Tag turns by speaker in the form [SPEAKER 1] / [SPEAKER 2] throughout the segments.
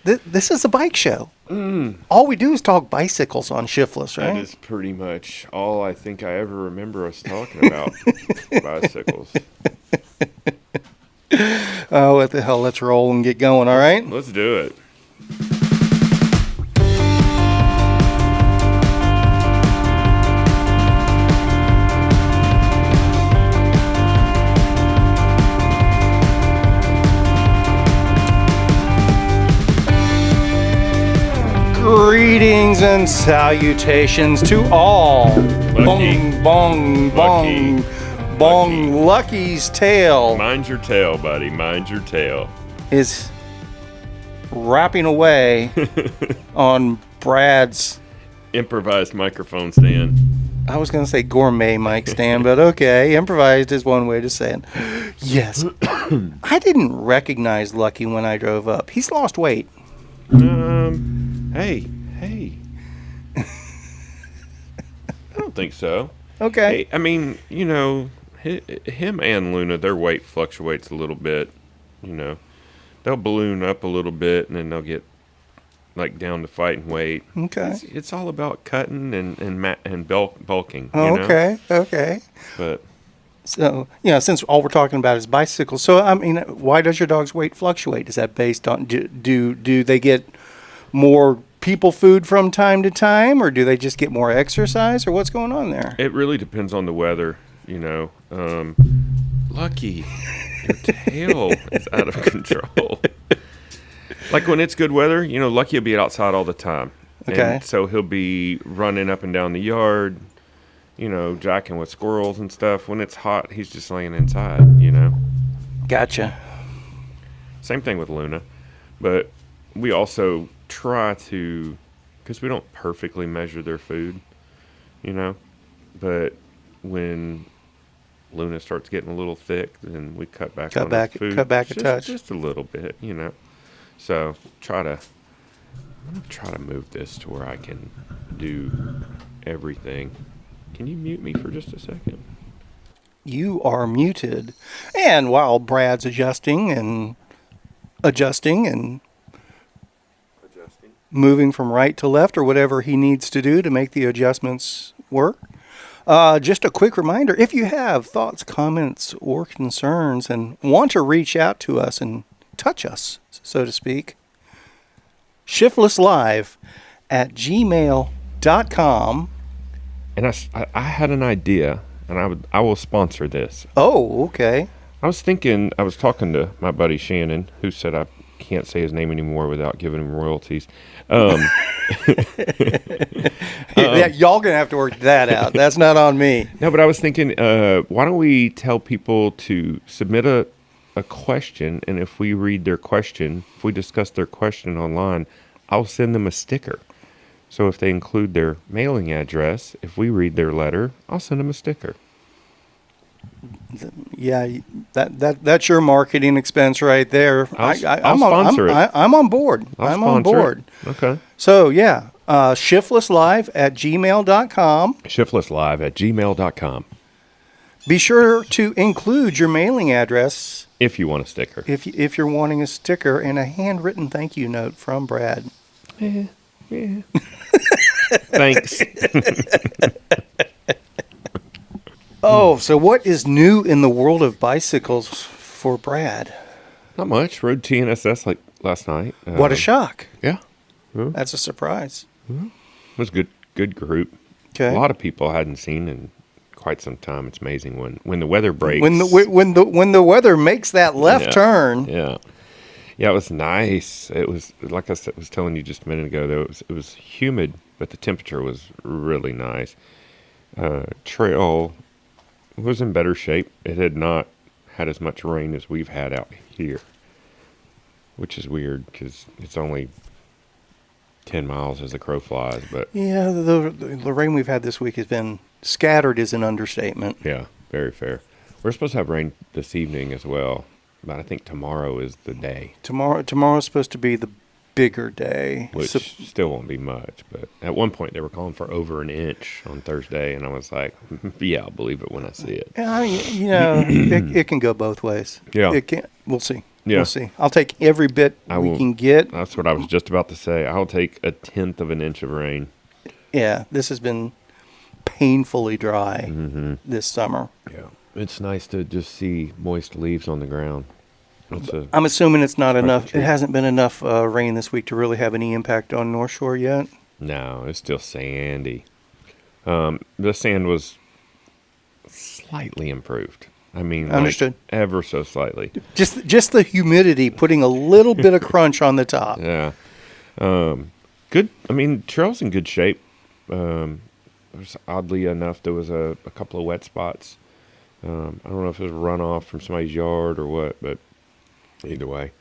[SPEAKER 1] This is a bike show. All we do is talk bicycles on Shiftless, right?
[SPEAKER 2] That is pretty much all I think I ever remember us talking about. Bicycles.
[SPEAKER 1] Oh, what the hell? Let's roll and get going, all right?
[SPEAKER 2] Let's do it.
[SPEAKER 1] Greetings and salutations to all.
[SPEAKER 2] Lucky.
[SPEAKER 1] Bong, bong, bong,
[SPEAKER 2] Lucky.
[SPEAKER 1] bong. Lucky's tail
[SPEAKER 2] Mind your tail, buddy. Mind your tail.
[SPEAKER 1] is wrapping away on Brad's,
[SPEAKER 2] Improvised microphone stand.
[SPEAKER 1] I was going to say gourmet mic stand, but okay, improvised is one way to say it. Yes. I didn't recognize Lucky when I drove up. He's lost weight.
[SPEAKER 2] Hey. I don't think so.
[SPEAKER 1] Okay.
[SPEAKER 2] Hey, I mean, you know, him and Luna, their weight fluctuates a little bit. You know, they'll balloon up a little bit, and then they'll get like down to fighting weight.
[SPEAKER 1] Okay.
[SPEAKER 2] It's all about cutting and bulking.
[SPEAKER 1] Oh,
[SPEAKER 2] You know?
[SPEAKER 1] okay.
[SPEAKER 2] But
[SPEAKER 1] So, since all we're talking about is bicycles, so, I mean, why does your dog's weight fluctuate? Is that based on, do they get more people food from time to time, or do they just get more exercise, or what's going on there?
[SPEAKER 2] it really depends on the weather. You know, Lucky, your tail is out of control. Like when it's good weather, you know, Lucky will be outside all the time.
[SPEAKER 1] Okay.
[SPEAKER 2] And so he'll be running up and down the yard, you know, jacking with squirrels and stuff. When it's hot, he's just laying inside, you know.
[SPEAKER 1] Gotcha.
[SPEAKER 2] Same thing with Luna. But we also try to, because we don't perfectly measure their food, you know. But when Luna starts getting a little thick, then we cut back on his food.
[SPEAKER 1] Cut back a touch.
[SPEAKER 2] Just a little bit, you know. So I'm gonna try to move this to where I can do everything. Can you mute me for just a second?
[SPEAKER 1] You are muted. And while Brad's adjusting and moving from right to left or whatever he needs to do to make the adjustments work, just a quick reminder, if you have thoughts, comments, or concerns and want to reach out to us and touch us, so to speak, shiftlesslive@gmail.com.
[SPEAKER 2] And I had an idea, and I will sponsor this.
[SPEAKER 1] Oh, okay.
[SPEAKER 2] I was talking to my buddy Shannon, who said I can't say his name anymore without giving him royalties.
[SPEAKER 1] Yeah, y'all gonna have to work that out. That's not on me.
[SPEAKER 2] No, but I was thinking, why don't we tell people to submit a question, and if we read their question, if we discuss their question online, I'll send them a sticker. So if they include their mailing address, if we read their letter, I'll send them a sticker.
[SPEAKER 1] Yeah, that's your marketing expense right there.
[SPEAKER 2] I'll sponsor it.
[SPEAKER 1] I'm on board. I'm on board.
[SPEAKER 2] Okay.
[SPEAKER 1] So, yeah, shiftlesslive@gmail.com.
[SPEAKER 2] Shiftlesslive@gmail.com.
[SPEAKER 1] Be sure to include your mailing address
[SPEAKER 2] If you want a sticker.
[SPEAKER 1] if you're wanting a sticker and a handwritten thank you note from Brad.
[SPEAKER 2] Yeah. Thanks.
[SPEAKER 1] Oh, so what is new in the world of bicycles for Brad?
[SPEAKER 2] Not much. Rode TNSS like last night.
[SPEAKER 1] What a shock.
[SPEAKER 2] Yeah.
[SPEAKER 1] That's a surprise.
[SPEAKER 2] It was a good group.
[SPEAKER 1] Okay.
[SPEAKER 2] A lot of people I hadn't seen in quite some time. It's amazing when the weather breaks.
[SPEAKER 1] When the weather makes that left turn.
[SPEAKER 2] Yeah. Yeah, it was nice. It was, like I was telling you just a minute ago, though, it was humid, but the temperature was really nice. Trail was in better shape. It had not had as much rain as we've had out here, which is weird because it's only 10 miles as the crow flies. But
[SPEAKER 1] yeah, the rain we've had this week has been scattered is an understatement.
[SPEAKER 2] Yeah, very fair. We're supposed to have rain this evening as well, but I think tomorrow is the day.
[SPEAKER 1] Tomorrow's supposed to be the bigger day.
[SPEAKER 2] Which still won't be much, but at one point they were calling for over an inch on Thursday, and I was like, yeah, I'll believe it when I see it.
[SPEAKER 1] I mean, it can go both ways.
[SPEAKER 2] Yeah.
[SPEAKER 1] It can. We'll see.
[SPEAKER 2] Yeah.
[SPEAKER 1] We'll see. I'll take every bit we can get.
[SPEAKER 2] That's what I was just about to say. I'll take 1/10 of an inch of rain.
[SPEAKER 1] Yeah, this has been painfully dry this summer.
[SPEAKER 2] Yeah. It's nice to just see moist leaves on the ground.
[SPEAKER 1] I'm assuming it's not enough.
[SPEAKER 2] treat.
[SPEAKER 1] It hasn't been enough rain this week to really have any impact on North Shore yet.
[SPEAKER 2] No, it's still sandy. The sand was slightly improved. I mean,
[SPEAKER 1] Understood.
[SPEAKER 2] Like ever so slightly.
[SPEAKER 1] Just the humidity putting a little bit of crunch on the top.
[SPEAKER 2] Yeah. Good. I mean, trail's in good shape. There's oddly enough, there was a couple of wet spots. I don't know if it was runoff from somebody's yard or what, but either way,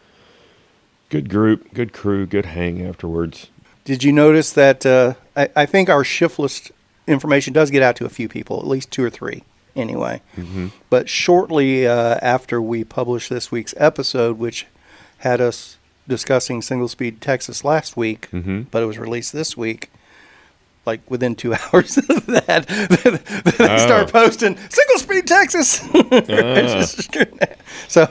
[SPEAKER 2] good group, good crew, good hang afterwards.
[SPEAKER 1] Did you notice that I think our shiftless information does get out to a few people, at least 2 or 3 anyway. But shortly after we published this week's episode, which had us discussing single-speed Texas last week, but it was released this week, like within 2 hours of that, they start posting single-speed Texas. So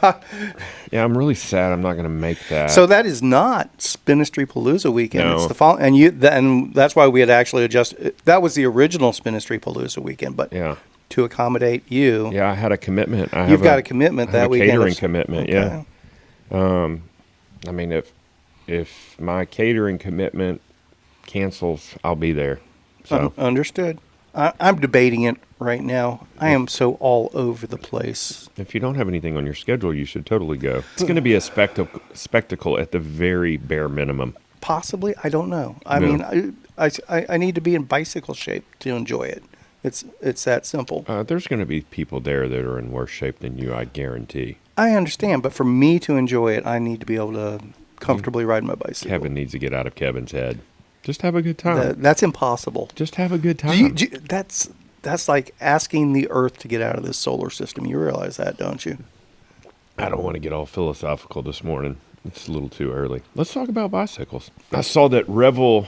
[SPEAKER 2] Yeah, I'm really sad I'm not going to make that.
[SPEAKER 1] So that is not Spinistry Palooza weekend.
[SPEAKER 2] No.
[SPEAKER 1] It's the fall, and and that's why we had actually adjusted. That was the original Spinistry Palooza weekend, but
[SPEAKER 2] Yeah.
[SPEAKER 1] to accommodate you,
[SPEAKER 2] Yeah, I had a commitment.
[SPEAKER 1] you've got a commitment
[SPEAKER 2] I have
[SPEAKER 1] that
[SPEAKER 2] a
[SPEAKER 1] weekend.
[SPEAKER 2] catering commitment,
[SPEAKER 1] Okay.
[SPEAKER 2] yeah. I mean, if my catering commitment cancels, I'll be there. So
[SPEAKER 1] Understood. I'm debating it right now. I am so all over the place.
[SPEAKER 2] if you don't have anything on your schedule, you should totally go. It's going to be a spectacle at the very bare minimum.
[SPEAKER 1] Possibly, I don't know. I
[SPEAKER 2] Yeah.
[SPEAKER 1] mean, I need to be in bicycle shape to enjoy it. It's that simple.
[SPEAKER 2] There's going to be people there that are in worse shape than you, I guarantee.
[SPEAKER 1] I understand, but for me to enjoy it, I need to be able to comfortably ride my bicycle.
[SPEAKER 2] Kevin needs to get out of Kevin's head. Just have a good time.
[SPEAKER 1] That's impossible.
[SPEAKER 2] Just have a good time.
[SPEAKER 1] That's like asking the Earth to get out of this solar system. You realize that, don't you?
[SPEAKER 2] I don't want to get all philosophical this morning. It's a little too early. Let's talk about bicycles. I saw that Revel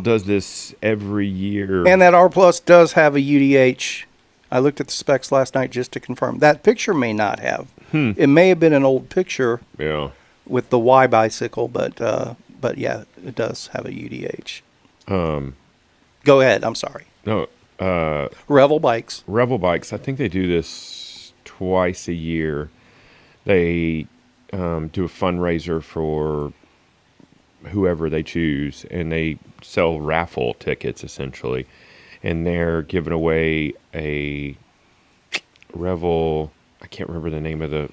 [SPEAKER 2] does this every year.
[SPEAKER 1] And that R Plus does have a UDH. I looked at the specs last night just to confirm. That picture may not have. It may have been an old picture
[SPEAKER 2] Yeah.
[SPEAKER 1] with the Y bicycle, but yeah, it does have a UDH. Go ahead. I'm sorry.
[SPEAKER 2] No,
[SPEAKER 1] Revel bikes.
[SPEAKER 2] Revel Bikes, I think they do this twice a year. They do a fundraiser for whoever they choose, and they sell raffle tickets, essentially. And they're giving away a Revel, I can't remember the name of the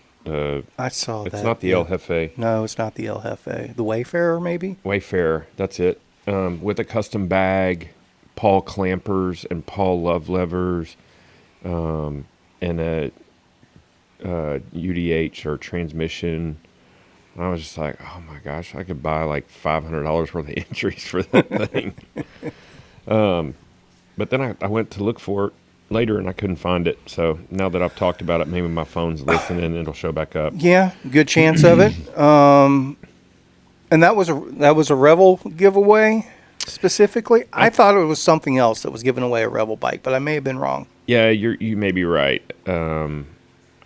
[SPEAKER 1] I saw that.
[SPEAKER 2] it's not the El Jefe.
[SPEAKER 1] No, it's not the El Jefe. The Wayfarer, maybe?
[SPEAKER 2] Wayfarer, that's it. With a custom bag, Paul clampers and Paul love levers, and a UDH or transmission. And I was just like, oh my gosh, I could buy like $500 worth of entries for that thing. But then I went to look for it later and I couldn't find it. So now that I've talked about it, maybe my phone's listening and it'll show back up.
[SPEAKER 1] Yeah, good chance of it. And that was a Revel giveaway specifically. I thought it was something else that was giving away a Revel bike, but I may have been wrong.
[SPEAKER 2] Yeah, you may be right. I'm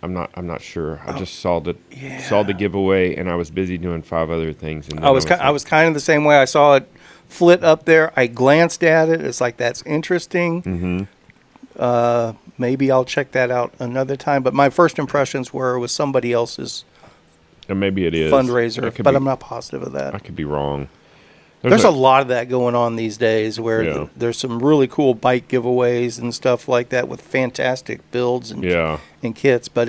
[SPEAKER 2] not sure. I just saw the giveaway and I was busy doing 5 other things. And then
[SPEAKER 1] I was kind of the same way. I saw it flit up there. I glanced at it. It's like, that's interesting. Maybe I'll check that out another time. But my first impressions were it was somebody else's
[SPEAKER 2] and maybe it is
[SPEAKER 1] fundraiser, but I'm not positive of that.
[SPEAKER 2] I could be wrong.
[SPEAKER 1] There's a lot of that going on these days where
[SPEAKER 2] Yeah.
[SPEAKER 1] there's some really cool bike giveaways and stuff like that with fantastic builds and kits. But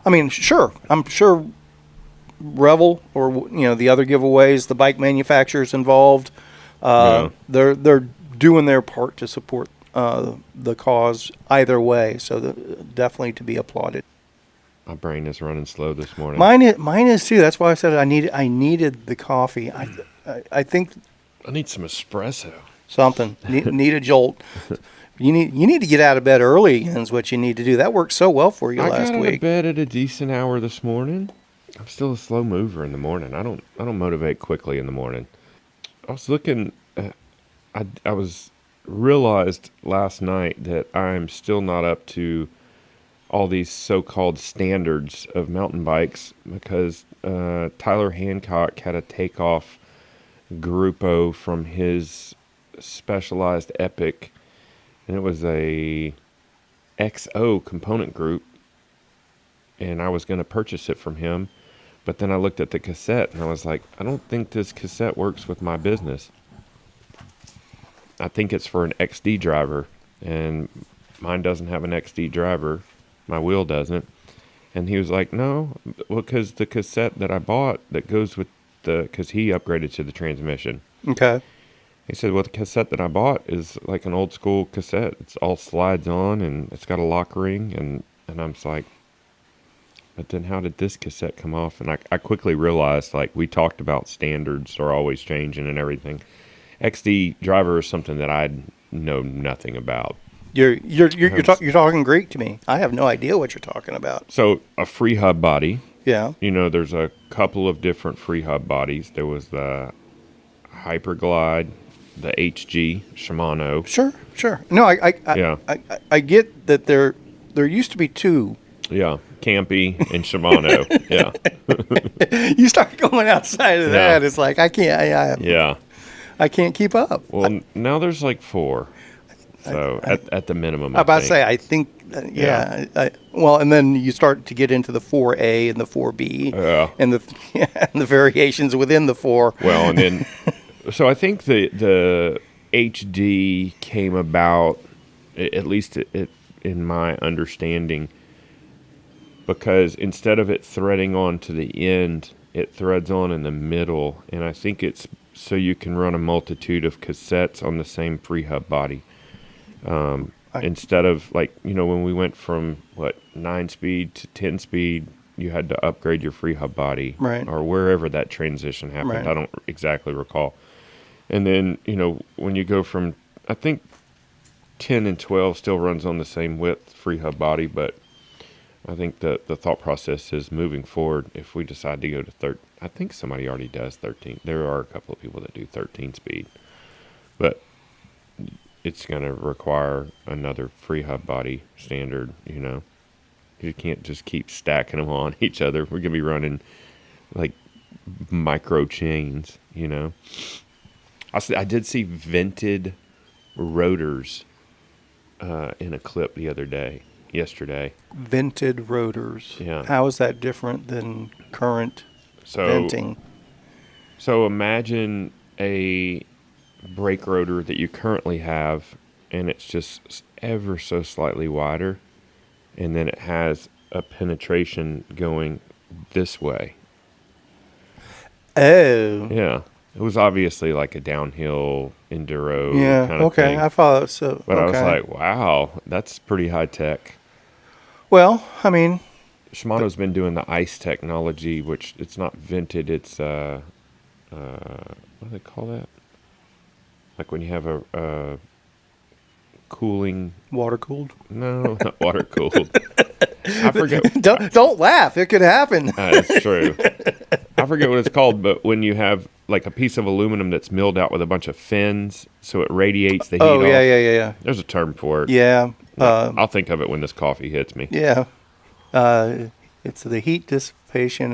[SPEAKER 1] I'm sure Revel or the other giveaways, the bike manufacturers involved, they're doing their part to support the cause either way. So definitely to be applauded.
[SPEAKER 2] My brain is running slow this morning.
[SPEAKER 1] Mine is too. That's why I said I needed the coffee. I think
[SPEAKER 2] I need some espresso.
[SPEAKER 1] something need a jolt. You need to get out of bed early is what you need to do. That worked so well for you
[SPEAKER 2] I
[SPEAKER 1] last
[SPEAKER 2] got out
[SPEAKER 1] week.
[SPEAKER 2] of bed at a decent hour this morning. I'm still a slow mover in the morning. I don't motivate quickly in the morning. I was looking. I was realized last night that I'm still not up to all these so-called standards of mountain bikes because Tyler Hancock had a takeoff Grupo from his Specialized Epic, and it was a XO component group, and I was going to purchase it from him, but then I looked at the cassette and I was like, I don't think this cassette works with my business. I think it's for an XD driver, and mine doesn't have an XD driver. My wheel doesn't. And he was like, no, well, because the cassette that I bought that goes with because he upgraded to the transmission.
[SPEAKER 1] Okay.
[SPEAKER 2] He said, well, the cassette that I bought is like an old school cassette. It's all slides on, and it's got a lock ring. And I'm just like, but then how did this cassette come off? And I quickly realized, like, we talked about standards are always changing and everything. XD driver is something that I know nothing about.
[SPEAKER 1] You're talking Greek to me. I have no idea what you're talking about.
[SPEAKER 2] So a free hub body.
[SPEAKER 1] Yeah.
[SPEAKER 2] You know, there's a couple of different free hub bodies. There was the Hyperglide, the HG Shimano.
[SPEAKER 1] Sure. No, I get that there used to be two.
[SPEAKER 2] Yeah, Campy and Shimano. Yeah.
[SPEAKER 1] You start going outside of that, it's like I can't keep up.
[SPEAKER 2] Well, now there's like four. So at the minimum,
[SPEAKER 1] I'm about to say, I think, well, and then you start to get into the 4A and the 4B, and the variations within the 4.
[SPEAKER 2] Well, and then, so I think the HD came about, at least in my understanding, because instead of it threading on to the end, it threads on in the middle, and I think it's so you can run a multitude of cassettes on the same free hub body. Instead of, like, you know, when we went from 9-speed to 10-speed, you had to upgrade your free hub body,
[SPEAKER 1] right,
[SPEAKER 2] or wherever that transition happened.
[SPEAKER 1] Right.
[SPEAKER 2] I don't exactly recall. And then, you know, when you go from, I think 10 and 12 still runs on the same width free hub body, but I think the thought process is moving forward. If we decide to go to 13, I think somebody already does 13. There are a couple of people that do 13 speed, but it's going to require another free hub body standard, you know. You can't just keep stacking them on each other. We're going to be running like micro chains, you know. I did see vented rotors in a clip yesterday.
[SPEAKER 1] Vented rotors.
[SPEAKER 2] Yeah.
[SPEAKER 1] How is that different than current venting?
[SPEAKER 2] So imagine a brake rotor that you currently have, and it's just ever so slightly wider, and then it has a penetration going this way.
[SPEAKER 1] Oh.
[SPEAKER 2] Yeah. It was obviously like a downhill enduro kind of
[SPEAKER 1] okay,
[SPEAKER 2] thing.
[SPEAKER 1] I follow. So,
[SPEAKER 2] but I was like, wow, that's pretty high tech.
[SPEAKER 1] Well, I mean,
[SPEAKER 2] Shimano's been doing the ice technology, which it's not vented. It's what do they call that? Like when you have a cooling...
[SPEAKER 1] Water cooled?
[SPEAKER 2] No, not water cooled. I forget.
[SPEAKER 1] Don't laugh. It could happen.
[SPEAKER 2] That's true. I forget what it's called, but when you have like a piece of aluminum that's milled out with a bunch of fins, so it radiates the heat off.
[SPEAKER 1] Yeah.
[SPEAKER 2] There's a term for it.
[SPEAKER 1] Yeah.
[SPEAKER 2] I'll think of it when this coffee hits me.
[SPEAKER 1] Yeah. It's the heat dissipation.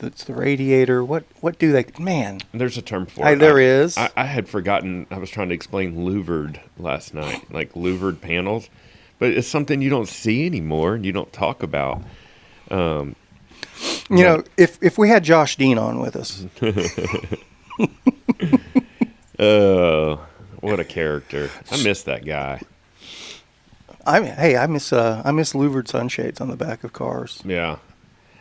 [SPEAKER 1] It's the radiator. What do they... Man.
[SPEAKER 2] There's a term for it.
[SPEAKER 1] There is.
[SPEAKER 2] I had forgotten. I was trying to explain louvered last night, like louvered panels. But it's something you don't see anymore and you don't talk about.
[SPEAKER 1] You know, if we had Josh Dean on with us.
[SPEAKER 2] What a character. I miss that guy.
[SPEAKER 1] I miss louvered sunshades on the back of cars.
[SPEAKER 2] Yeah.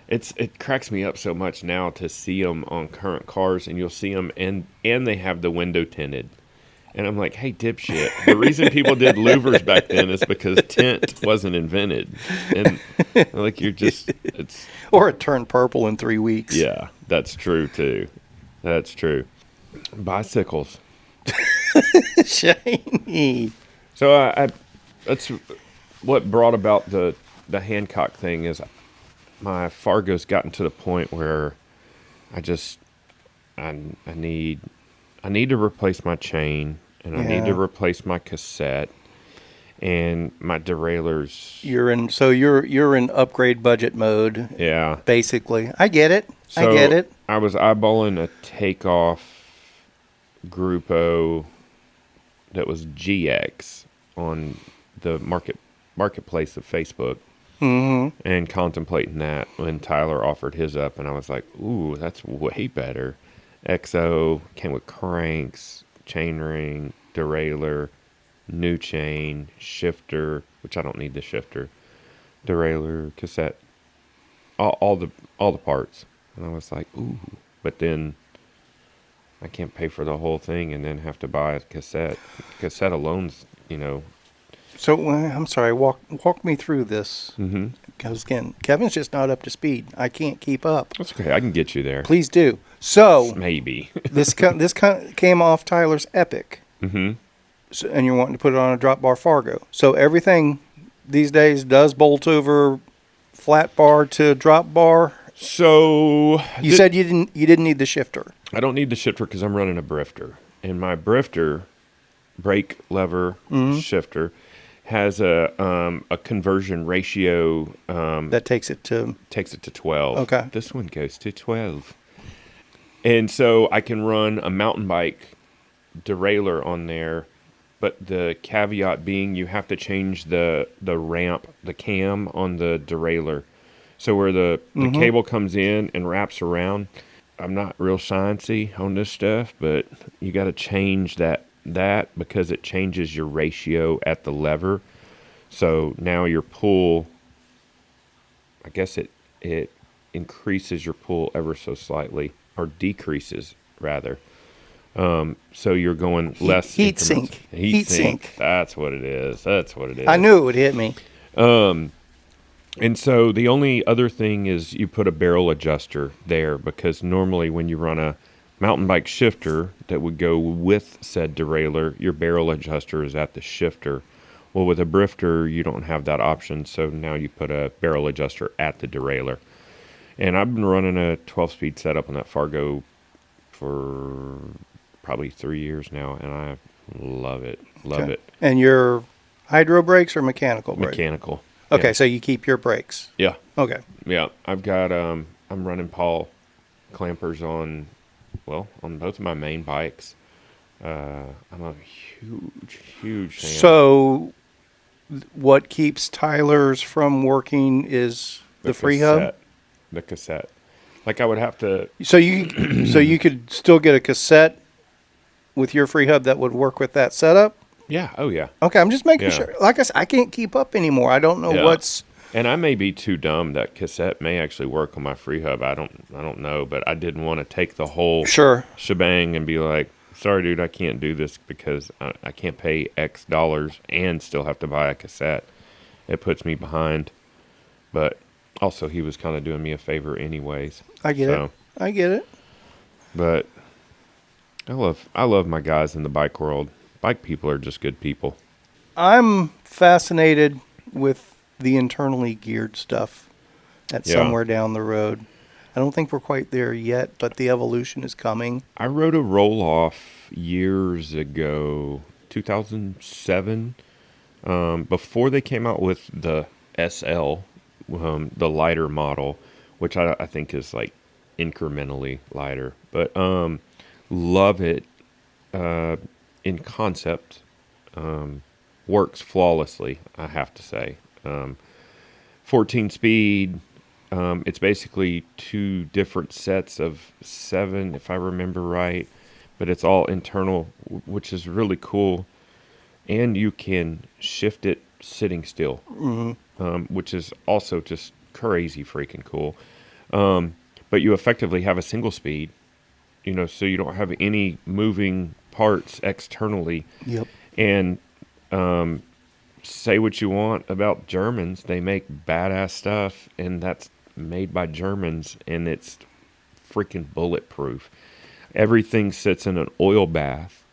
[SPEAKER 2] It cracks me up so much now to see them on current cars, and you'll see them and they have the window tinted. And I'm like, hey, dipshit. The reason people did louvers back then is because tint wasn't invented. And like it's...
[SPEAKER 1] Or it turned purple in 3 weeks.
[SPEAKER 2] Yeah, that's true too. That's true. Bicycles.
[SPEAKER 1] Shiny.
[SPEAKER 2] So I that's what brought about the Hancock thing is my Fargo's gotten to the point where I need to replace my chain, and I need to replace my cassette, and my derailleurs.
[SPEAKER 1] You're in upgrade budget mode,
[SPEAKER 2] Yeah.
[SPEAKER 1] basically. I get it.
[SPEAKER 2] So
[SPEAKER 1] I get it.
[SPEAKER 2] I was eyeballing a takeoff Grupo that was GX on the marketplace of Facebook, and contemplating that when Tyler offered his up, and I was like, ooh, that's way better. XO came with cranks, chainring, derailleur, new chain, shifter, which I don't need the shifter, derailleur, cassette, all the parts. And I was like, ooh, but then I can't pay for the whole thing and then have to buy a cassette. Cassette alone's,
[SPEAKER 1] So I'm sorry. Walk me through this. Because again, Kevin's just not up to speed. I can't keep up.
[SPEAKER 2] That's okay. I can get you there.
[SPEAKER 1] Please do. So
[SPEAKER 2] Maybe.
[SPEAKER 1] this came off Tyler's Epic. So, and you're wanting to put it on a drop bar Fargo. So everything these days does bolt over flat bar to drop bar.
[SPEAKER 2] So
[SPEAKER 1] You said you didn't need the shifter.
[SPEAKER 2] I don't need the shifter because I'm running a brifter, and my brifter brake lever shifter has a conversion ratio
[SPEAKER 1] That takes it to
[SPEAKER 2] 12.
[SPEAKER 1] Okay.
[SPEAKER 2] This one goes to 12, and so I can run a mountain bike derailleur on there. But the caveat being, you have to change the ramp, the cam on the derailleur. So where the cable comes in and wraps around, I'm not real sciencey on this stuff, but you got to change that because it changes your ratio at the lever. So now your pull, I guess it increases your pull ever so slightly, or decreases rather. So you're going less
[SPEAKER 1] heat
[SPEAKER 2] increments.
[SPEAKER 1] sink.
[SPEAKER 2] Heat sink. That's what it is.
[SPEAKER 1] I knew it would hit me.
[SPEAKER 2] And so the only other thing is you put a barrel adjuster there, because normally when you run a mountain bike shifter that would go with said derailleur, your barrel adjuster is at the shifter. Well, with a brifter, you don't have that option, so now you put a barrel adjuster at the derailleur. And I've been running a 12-speed setup on that Fargo for probably 3 years now, and I love it. Love it.
[SPEAKER 1] And your hydro brakes or mechanical brakes?
[SPEAKER 2] Mechanical.
[SPEAKER 1] Okay,
[SPEAKER 2] Yeah.
[SPEAKER 1] so you keep your brakes.
[SPEAKER 2] Yeah.
[SPEAKER 1] Okay.
[SPEAKER 2] Yeah. I've got I'm running Paul clampers on both of my main bikes. I'm a huge fan.
[SPEAKER 1] So what keeps Tyler's from working is the free hub?
[SPEAKER 2] The cassette. Like I would have to.
[SPEAKER 1] So you could still get a cassette with your free hub that would work with that setup?
[SPEAKER 2] Yeah. Oh yeah.
[SPEAKER 1] Okay, I'm just making
[SPEAKER 2] Yeah.
[SPEAKER 1] sure. Like I said, I can't keep up anymore. I don't know
[SPEAKER 2] Yeah.
[SPEAKER 1] what's.
[SPEAKER 2] And I may be too dumb. That cassette may actually work on my free hub. I don't know, but I didn't want to take the whole
[SPEAKER 1] Sure.
[SPEAKER 2] shebang and be like, sorry, dude, I can't do this because I can't pay X dollars and still have to buy a cassette. It puts me behind. But also, he was kind of doing me a favor anyways.
[SPEAKER 1] I get it. I get it.
[SPEAKER 2] But I love my guys in the bike world. Bike people are just good people.
[SPEAKER 1] I'm fascinated with the internally geared stuff that's somewhere down the road. I don't think we're quite there yet, but the evolution is coming.
[SPEAKER 2] I rode a roll-off years ago, 2007, before they came out with the SL, the lighter model, which I think is like incrementally lighter. But love it in concept. Works flawlessly, I have to say. 14 speed. It's basically two different sets of 7, if I remember right, but it's all internal, which is really cool. And you can shift it sitting still, which is also just crazy freaking cool. But you effectively have a single speed, so you don't have any moving parts externally.
[SPEAKER 1] Yep.
[SPEAKER 2] And say what you want about Germans, they make badass stuff, and that's made by Germans, and it's freaking bulletproof. Everything sits in an oil bath,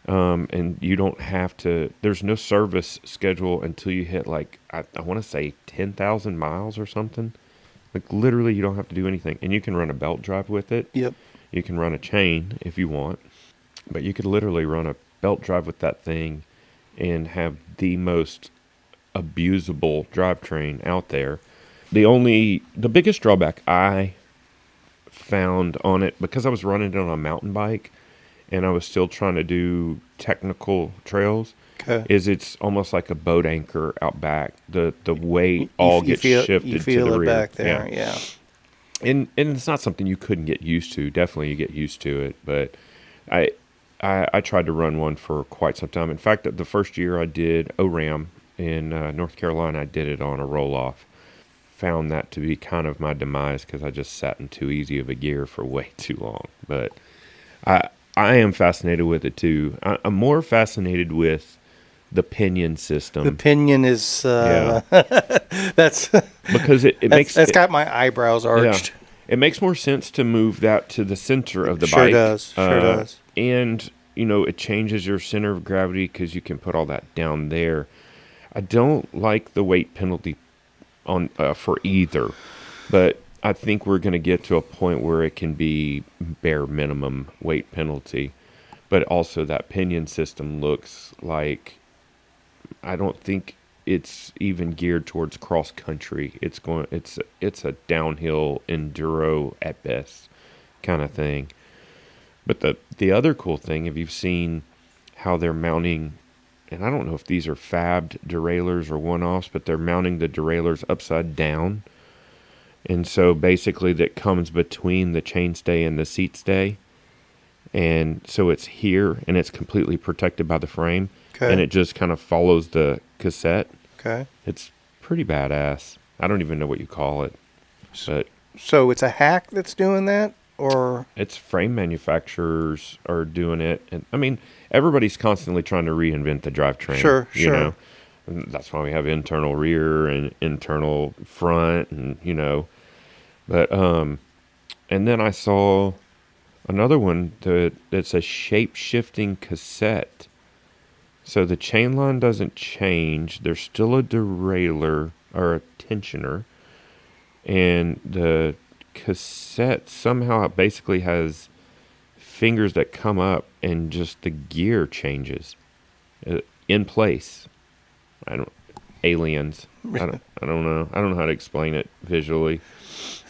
[SPEAKER 2] and you don't have to. There's no service schedule until you hit I want to say 10,000 miles or something. Like literally, you don't have to do anything, and you can run a belt drive with it.
[SPEAKER 1] Yep.
[SPEAKER 2] You can run a chain if you want, but you could literally run a belt drive with that thing and have the most abusable drivetrain out there. The biggest drawback I found on it, because I was running it on a mountain bike and I was still trying to do technical trails,
[SPEAKER 1] Okay.
[SPEAKER 2] is it's almost like a boat anchor out back. The weight all gets shifted
[SPEAKER 1] You
[SPEAKER 2] to
[SPEAKER 1] feel
[SPEAKER 2] the
[SPEAKER 1] it
[SPEAKER 2] rear.
[SPEAKER 1] back there, yeah.
[SPEAKER 2] And it's not something you couldn't get used to. Definitely you get used to it, but I tried to run one for quite some time. In fact, the first year I did ORAM in North Carolina, I did it on a roll-off. Found that to be kind of my demise because I just sat in too easy of a gear for way too long. But I am fascinated with it too. I'm more fascinated with the pinion system.
[SPEAKER 1] The pinion is that's
[SPEAKER 2] Because it makes
[SPEAKER 1] that's got my eyebrows arched.
[SPEAKER 2] Yeah, it makes more sense to move that to the center of the
[SPEAKER 1] Sure
[SPEAKER 2] bike.
[SPEAKER 1] does. Sure does.
[SPEAKER 2] And it changes your center of gravity because you can put all that down there. I don't like the weight penalty on for either, but I think we're going to get to a point where it can be bare minimum weight penalty. But also that pinion system looks like, I don't think it's even geared towards cross country. It's a downhill enduro at best kind of thing. But the other cool thing, if you've seen how they're mounting, and I don't know if these are fabbed derailleurs or one-offs, but they're mounting the derailleurs upside down. And so basically that comes between the chainstay and the seat stay. And so it's here and it's completely protected by the frame.
[SPEAKER 1] Okay.
[SPEAKER 2] And it just kind of follows the cassette.
[SPEAKER 1] Okay.
[SPEAKER 2] It's pretty badass. I don't even know what you call it. But
[SPEAKER 1] So it's a hack that's doing that, or
[SPEAKER 2] it's frame manufacturers are doing it. And I mean, everybody's constantly trying to reinvent the drivetrain.
[SPEAKER 1] Sure.
[SPEAKER 2] And that's why we have internal rear and internal front and. But and then I saw another one that's a shape-shifting cassette. So the chain line doesn't change. There's still a derailleur or a tensioner. And the cassette somehow basically has fingers that come up and just the gear changes in place. Aliens. I don't know. I don't know how to explain it visually.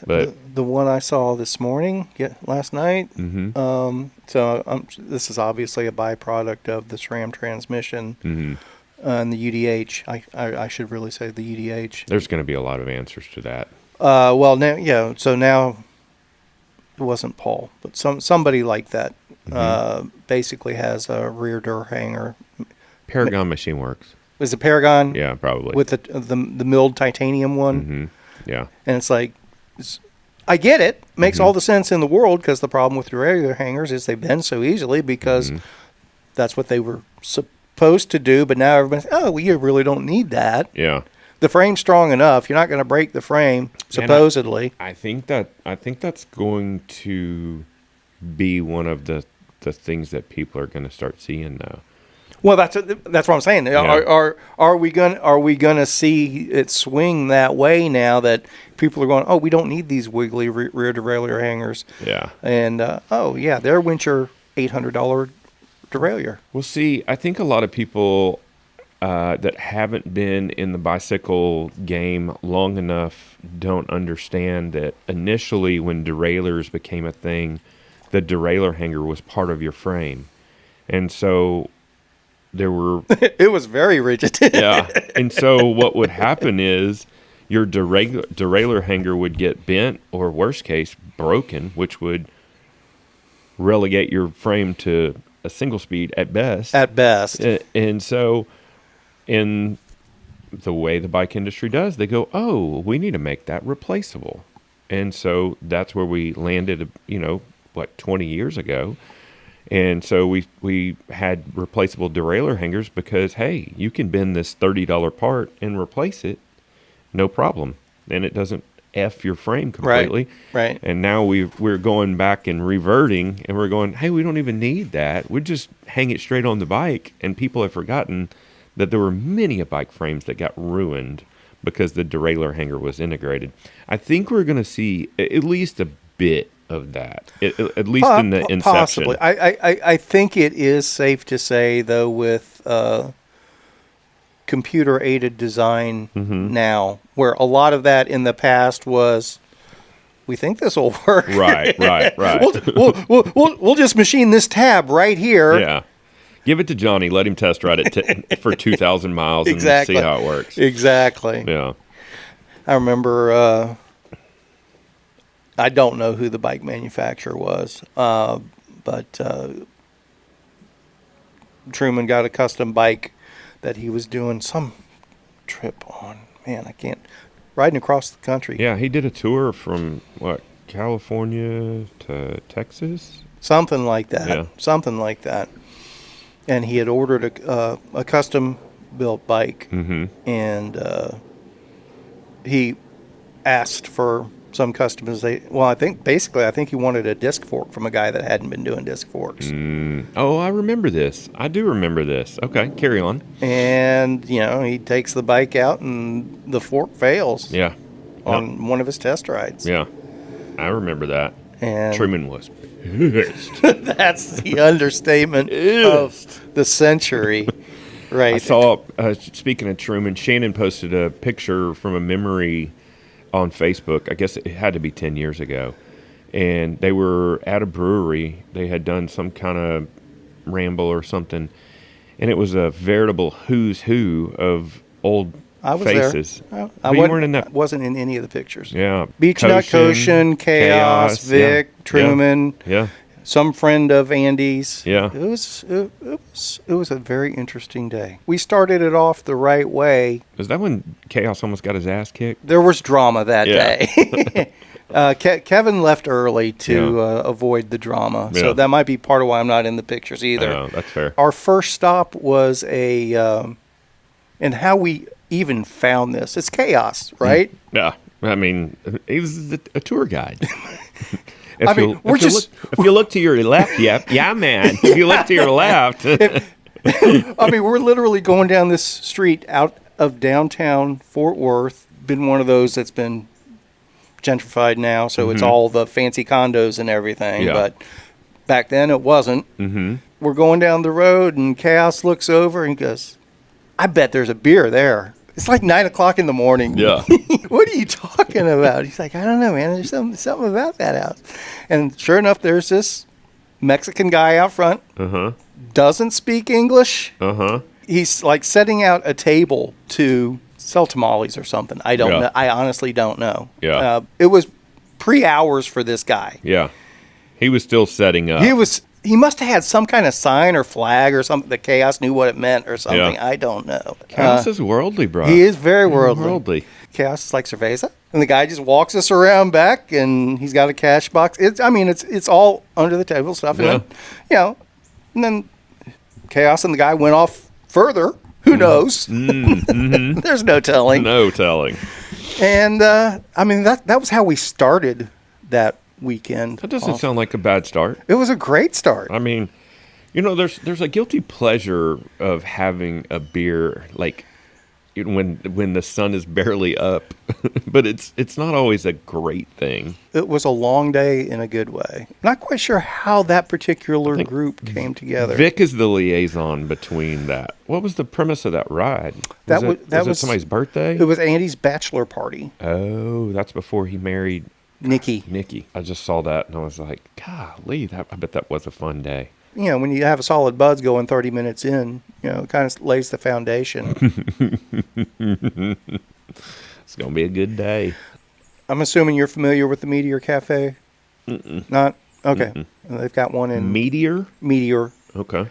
[SPEAKER 2] But
[SPEAKER 1] the one I saw this morning, last night.
[SPEAKER 2] mm-hmm.
[SPEAKER 1] This is obviously a byproduct of the SRAM transmission
[SPEAKER 2] Mm-hmm.
[SPEAKER 1] And the UDH. I should really say the UDH.
[SPEAKER 2] There's going to be a lot of answers to that.
[SPEAKER 1] Well, now, yeah. So now it wasn't Paul, but somebody like that basically has a rear door hanger.
[SPEAKER 2] Paragon Machine Works.
[SPEAKER 1] Is it Paragon?
[SPEAKER 2] Yeah, probably.
[SPEAKER 1] With the milled titanium one.
[SPEAKER 2] Mm-hmm. Yeah.
[SPEAKER 1] And it's like, I get it. Makes all the sense in the world, because the problem with your regular hangers is they bend so easily because that's what they were supposed to do. But now everybody's, well, you really don't need that.
[SPEAKER 2] Yeah.
[SPEAKER 1] The frame's strong enough. You're not going to break the frame, supposedly.
[SPEAKER 2] I think that's going to be one of the things that people are going to start seeing now.
[SPEAKER 1] Well, that's what I'm saying.
[SPEAKER 2] Yeah.
[SPEAKER 1] Are we gonna see it swing that way now that people are going? Oh, we don't need these wiggly rear derailleur hangers.
[SPEAKER 2] Yeah.
[SPEAKER 1] And they're winch $800 derailleur.
[SPEAKER 2] Well, see, I think a lot of people that haven't been in the bicycle game long enough don't understand that initially when derailleurs became a thing, the derailleur hanger was part of your frame, and so there were
[SPEAKER 1] it was very rigid.
[SPEAKER 2] Yeah. And so what would happen is your derailleur hanger would get bent or, worst case, broken, which would relegate your frame to a single speed at best.
[SPEAKER 1] At best.
[SPEAKER 2] And so in the way the bike industry does, they go, oh, we need to make that replaceable. And so that's where we landed, 20 years ago. And so we had replaceable derailleur hangers because, hey, you can bend this $30 part and replace it, no problem. And it doesn't F your frame completely.
[SPEAKER 1] Right.
[SPEAKER 2] And now we're going back and reverting, and we're going, hey, we don't even need that. We just hang it straight on the bike. And people have forgotten that there were many bike frames that got ruined because the derailleur hanger was integrated. I think we're going to see at least a bit of that, at least in the inception.
[SPEAKER 1] Possibly. I think it is safe to say, though, with computer aided design now, where a lot of that in the past was, we think this will work.
[SPEAKER 2] Right.
[SPEAKER 1] We'll just machine this tab right here.
[SPEAKER 2] Yeah. Give it to Johnny. Let him test ride it for 2,000 miles and
[SPEAKER 1] Exactly.
[SPEAKER 2] see how it works.
[SPEAKER 1] Exactly.
[SPEAKER 2] Yeah.
[SPEAKER 1] I remember, I don't know who the bike manufacturer was, but Truman got a custom bike that he was doing some trip on. Man, I can't. Riding across the country.
[SPEAKER 2] Yeah, he did a tour from, California to Texas?
[SPEAKER 1] Something like that.
[SPEAKER 2] Yeah.
[SPEAKER 1] Something like that. And he had ordered a custom built bike, and he asked for some customization. Well, I think he wanted a disc fork from a guy that hadn't been doing disc forks.
[SPEAKER 2] Oh, I remember this. I do remember this. Okay, carry on.
[SPEAKER 1] And he takes the bike out, and the fork fails.
[SPEAKER 2] Yeah.
[SPEAKER 1] On one of his test rides.
[SPEAKER 2] Yeah, I remember that.
[SPEAKER 1] And
[SPEAKER 2] Truman was pissed.
[SPEAKER 1] That's the understatement of the century, right?
[SPEAKER 2] I saw, speaking of Truman, Shannon posted a picture from a memory on Facebook. I guess it had to be 10 years ago. And they were at a brewery. They had done some kind of ramble or something. And it was a veritable who's who of old
[SPEAKER 1] I was
[SPEAKER 2] faces.
[SPEAKER 1] there.
[SPEAKER 2] But you weren't in that.
[SPEAKER 1] Wasn't in any of the pictures.
[SPEAKER 2] Yeah.
[SPEAKER 1] Beach Nut Koshin, Chaos, Vic,
[SPEAKER 2] yeah.
[SPEAKER 1] Truman,
[SPEAKER 2] Yeah.
[SPEAKER 1] some friend of Andy's.
[SPEAKER 2] Yeah.
[SPEAKER 1] It was a very interesting day. We started it off the right way.
[SPEAKER 2] Was that when Chaos almost got his ass kicked?
[SPEAKER 1] There was drama that
[SPEAKER 2] Yeah.
[SPEAKER 1] day. Kevin left early to avoid the drama, so that might be part of why I'm not in the pictures either.
[SPEAKER 2] No, that's fair.
[SPEAKER 1] Our first stop was and how we even found this. It's Chaos, right?
[SPEAKER 2] Yeah. I mean, he was a tour guide.
[SPEAKER 1] I mean,
[SPEAKER 2] If you look to your left, yeah, man. If you look to your left.
[SPEAKER 1] I mean, we're literally going down this street out of downtown Fort Worth. Been one of those that's been gentrified now, so it's all the fancy condos and everything.
[SPEAKER 2] Yeah.
[SPEAKER 1] But back then it wasn't. We're going down the road, and Chaos looks over and goes, "I bet there's a beer there." It's like 9 o'clock in the morning.
[SPEAKER 2] Yeah.
[SPEAKER 1] What are you talking about? He's like, "I don't know, man. There's something about that house." And sure enough, there's this Mexican guy out front. Doesn't speak English. He's like setting out a table to sell tamales or something. I don't know. I honestly don't know.
[SPEAKER 2] Yeah.
[SPEAKER 1] It was pre-hours for this guy.
[SPEAKER 2] Yeah. He was still setting up.
[SPEAKER 1] He must have had some kind of sign or flag or something that Chaos knew what it meant or something.
[SPEAKER 2] Yeah.
[SPEAKER 1] I don't know.
[SPEAKER 2] Chaos is worldly, bro.
[SPEAKER 1] He is very worldly. Chaos is like cerveza. And the guy just walks us around back, and he's got a cash box. It's all under the table stuff. And then, and then Chaos and the guy went off further. Who knows? There's no telling.
[SPEAKER 2] No telling.
[SPEAKER 1] And, that was how we started that weekend.
[SPEAKER 2] That doesn't sound like a bad start.
[SPEAKER 1] It was a great start.
[SPEAKER 2] I mean, there's a guilty pleasure of having a beer like when the sun is barely up, but it's not always a great thing.
[SPEAKER 1] It was a long day in a good way. Not quite sure how that particular group came together.
[SPEAKER 2] Vic is the liaison between that. What was the premise of that ride? Was it somebody's birthday?
[SPEAKER 1] It was Andy's bachelor party.
[SPEAKER 2] Oh, that's before he married
[SPEAKER 1] Nikki.
[SPEAKER 2] I just saw that and I was like, golly, I bet that was a fun day.
[SPEAKER 1] When you have a solid buzz going 30 minutes in, it kind of lays the foundation.
[SPEAKER 2] It's going to be a good day.
[SPEAKER 1] I'm assuming you're familiar with the Meteor Cafe? Not? Okay. They've got one in...
[SPEAKER 2] Meteor?
[SPEAKER 1] Meteor.
[SPEAKER 2] Okay.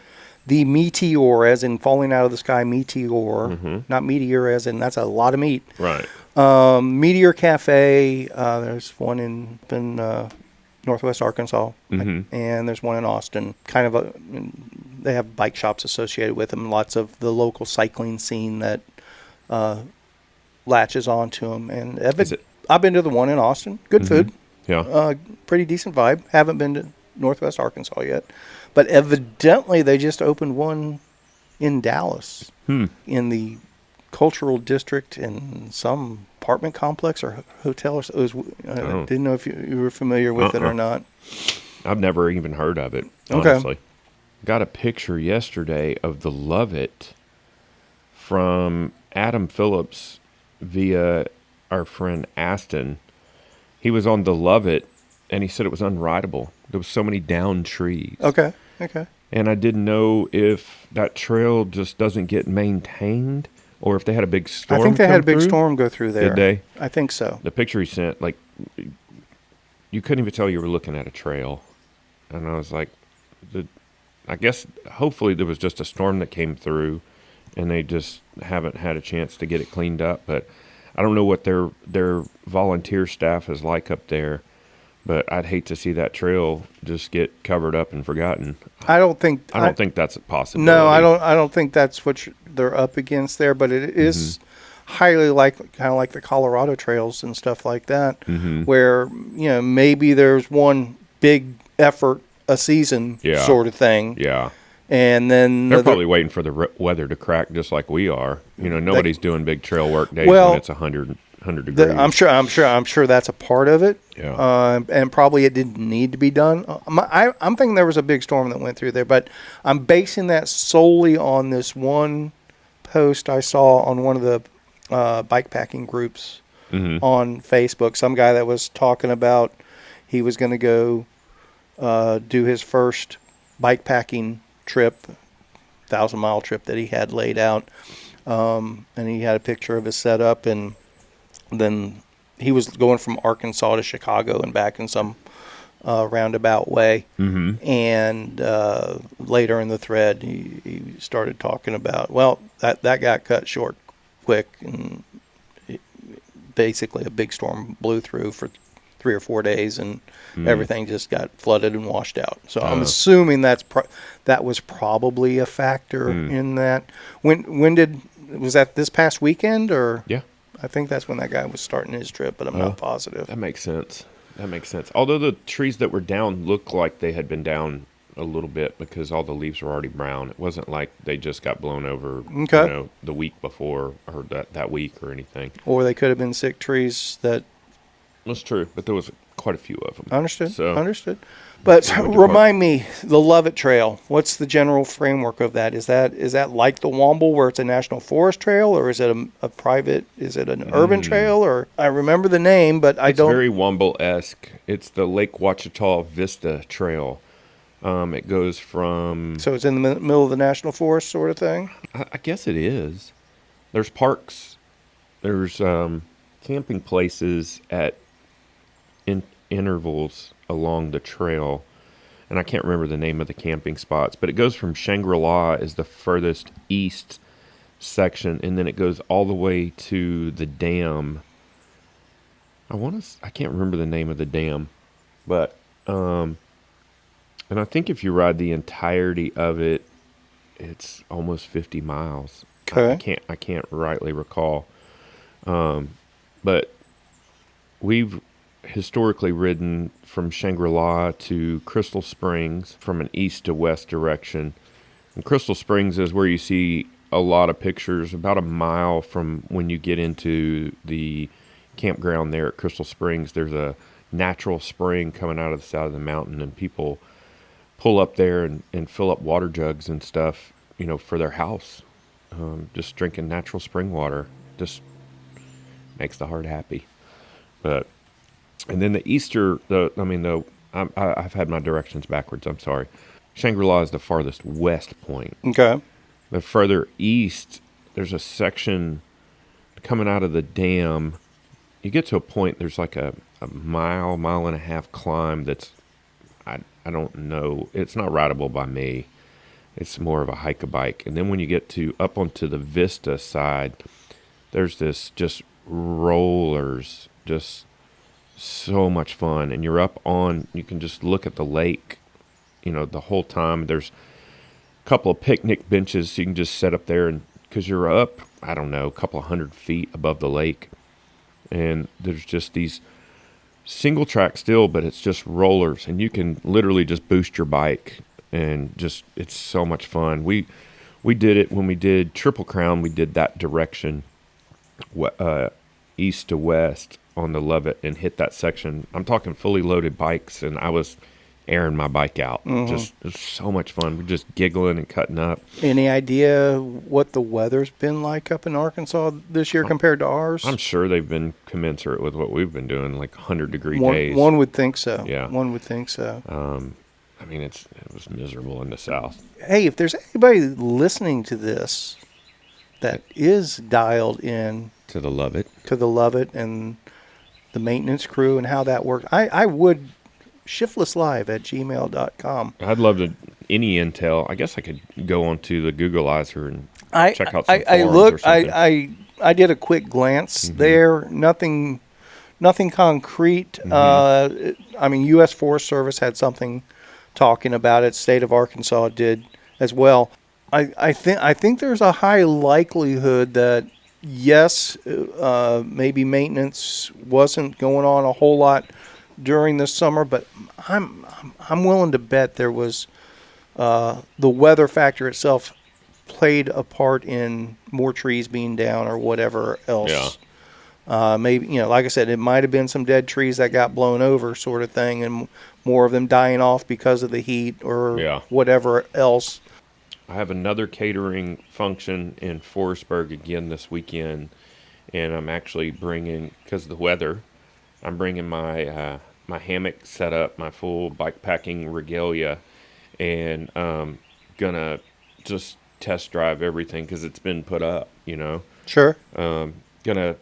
[SPEAKER 1] The Meteor, as in falling out of the sky, meteor. Not meteor, as in that's a lot of meat.
[SPEAKER 2] Right.
[SPEAKER 1] Meteor Cafe, there's one in Northwest Arkansas, and there's one in Austin. They have bike shops associated with them. Lots of the local cycling scene that latches onto them. And I've been to the one in Austin. Good food.
[SPEAKER 2] Yeah.
[SPEAKER 1] Pretty decent vibe. Haven't been to Northwest Arkansas yet, but evidently they just opened one in Dallas in the cultural district in some apartment complex or hotel. Or I didn't know if you were familiar with it or not.
[SPEAKER 2] I've never even heard of it, honestly. Got a picture yesterday of the Lovett from Adam Phillips via our friend Aston. He was on the Lovett, and he said it was unrideable. There was so many downed trees.
[SPEAKER 1] Okay.
[SPEAKER 2] And I didn't know if that trail just doesn't get maintained or if they had a big storm.
[SPEAKER 1] I think they had a big
[SPEAKER 2] through.
[SPEAKER 1] storm go through there.
[SPEAKER 2] Did they?
[SPEAKER 1] I think so.
[SPEAKER 2] The picture he sent, like, you couldn't even tell you were looking at a trail. And I was like, I guess hopefully there was just a storm that came through and they just haven't had a chance to get it cleaned up. But I don't know what their volunteer staff is like up there. But I'd hate to see that trail just get covered up and forgotten.
[SPEAKER 1] I don't think
[SPEAKER 2] that's a possibility.
[SPEAKER 1] No, I don't think that's what they're up against there. But it is highly kind of like the Colorado trails and stuff like that, where maybe there's one big effort a season sort of thing.
[SPEAKER 2] Yeah.
[SPEAKER 1] And then
[SPEAKER 2] they're probably waiting for the weather to crack, just like we are. Nobody's doing big trail work days when it's 100 degrees.
[SPEAKER 1] I'm sure that's a part of it.
[SPEAKER 2] Yeah.
[SPEAKER 1] And probably it didn't need to be done. I'm thinking there was a big storm that went through there, but I'm basing that solely on this one post I saw on one of the bike packing groups on Facebook. Some guy that was talking about he was going to go do his first bike packing trip, 1,000-mile trip that he had laid out, and he had a picture of his setup, and then he was going from Arkansas to Chicago and back in some roundabout way. And later in the thread, he started talking about, that got cut short quick, and basically a big storm blew through for 3 or 4 days, and everything just got flooded and washed out. So I'm assuming that was probably a factor in that. Was that this past weekend or?
[SPEAKER 2] Yeah.
[SPEAKER 1] I think that's when that guy was starting his trip, but I'm not positive.
[SPEAKER 2] That makes sense. Although the trees that were down looked like they had been down a little bit because all the leaves were already brown. It wasn't like they just got blown over the week before or that week or anything.
[SPEAKER 1] Or they could have been sick trees that...
[SPEAKER 2] That's true, but there was quite a few of them.
[SPEAKER 1] Understood. But remind me, the Lovett Trail, what's the general framework of that? Is that like the Womble where it's a national forest trail, or is it a private, is it an urban trail? Or I remember the name, but I don't...
[SPEAKER 2] It's very Womble-esque. It's the Lake Ouachita Vista Trail. It goes from...
[SPEAKER 1] So it's in the middle of the national forest sort of thing?
[SPEAKER 2] I guess it is. There's parks. There's camping places at intervals along the trail, and I can't remember the name of the camping spots, but it goes from Shangri-La is the furthest east section, and then it goes all the way to the dam. I can't remember the name of the dam, but and I think if you ride the entirety of it, it's almost 50 miles.
[SPEAKER 1] Okay.
[SPEAKER 2] I can't rightly recall, but we've historically ridden from Shangri-La to Crystal Springs from an east to west direction. And Crystal Springs is where you see a lot of pictures about a mile from when you get into the campground there at Crystal Springs. There's a natural spring coming out of the side of the mountain, and people pull up there and fill up water jugs and stuff, for their house. Just drinking natural spring water just makes the heart happy. And then I've had my directions backwards. I'm sorry. Shangri-La is the farthest west point.
[SPEAKER 1] Okay.
[SPEAKER 2] The further east, there's a section coming out of the dam. You get to a point, there's like a mile and a half climb that's, I don't know. It's not rideable by me. It's more of a hike-a-bike. And then when you get up onto the Vista side, there's this just rollers, just so much fun. And you're you can just look at the lake, the whole time. There's a couple of picnic benches so you can just sit up there, and because you're up, I don't know, a couple of 100 feet above the lake. And there's just these single track still, but it's just rollers, and you can literally just boost your bike, and just, it's so much fun. We did it when we did Triple Crown. We did that direction, east to west on the Lovett, and hit that section. I'm talking fully loaded bikes, and I was airing my bike out. Just it's so much fun. We're just giggling and cutting up.
[SPEAKER 1] Any idea what the weather's been like up in Arkansas this year compared to ours?
[SPEAKER 2] I'm sure they've been commensurate with what we've been doing, like 100-degree days.
[SPEAKER 1] One would think so.
[SPEAKER 2] Yeah.
[SPEAKER 1] One would think so.
[SPEAKER 2] I mean, it was miserable in the South.
[SPEAKER 1] Hey, if there's anybody listening to this that is dialed in
[SPEAKER 2] To the Love It.
[SPEAKER 1] to the Love It and the maintenance crew and how that works, I would shiftlesslive@gmail.com.
[SPEAKER 2] I'd love to any intel. I guess I could go onto the Googleizer and check out some
[SPEAKER 1] I
[SPEAKER 2] forums or
[SPEAKER 1] looked.
[SPEAKER 2] something.
[SPEAKER 1] I did a quick glance there. Nothing concrete. I mean, U.S. Forest Service had something talking about it. State of Arkansas did as well. I think there's a high likelihood that yes, maybe maintenance wasn't going on a whole lot during the summer, but I'm willing to bet there was the weather factor itself played a part in more trees being down or whatever else.
[SPEAKER 2] Yeah.
[SPEAKER 1] Maybe, like I said, it might have been some dead trees that got blown over sort of thing, and more of them dying off because of the heat or whatever else.
[SPEAKER 2] I have another catering function in Forestburg again this weekend, and I'm actually bringing, because of the weather, I'm bringing my my hammock set up, my full bike packing regalia, and gonna just test drive everything because it's been put up,
[SPEAKER 1] Sure.
[SPEAKER 2] Gonna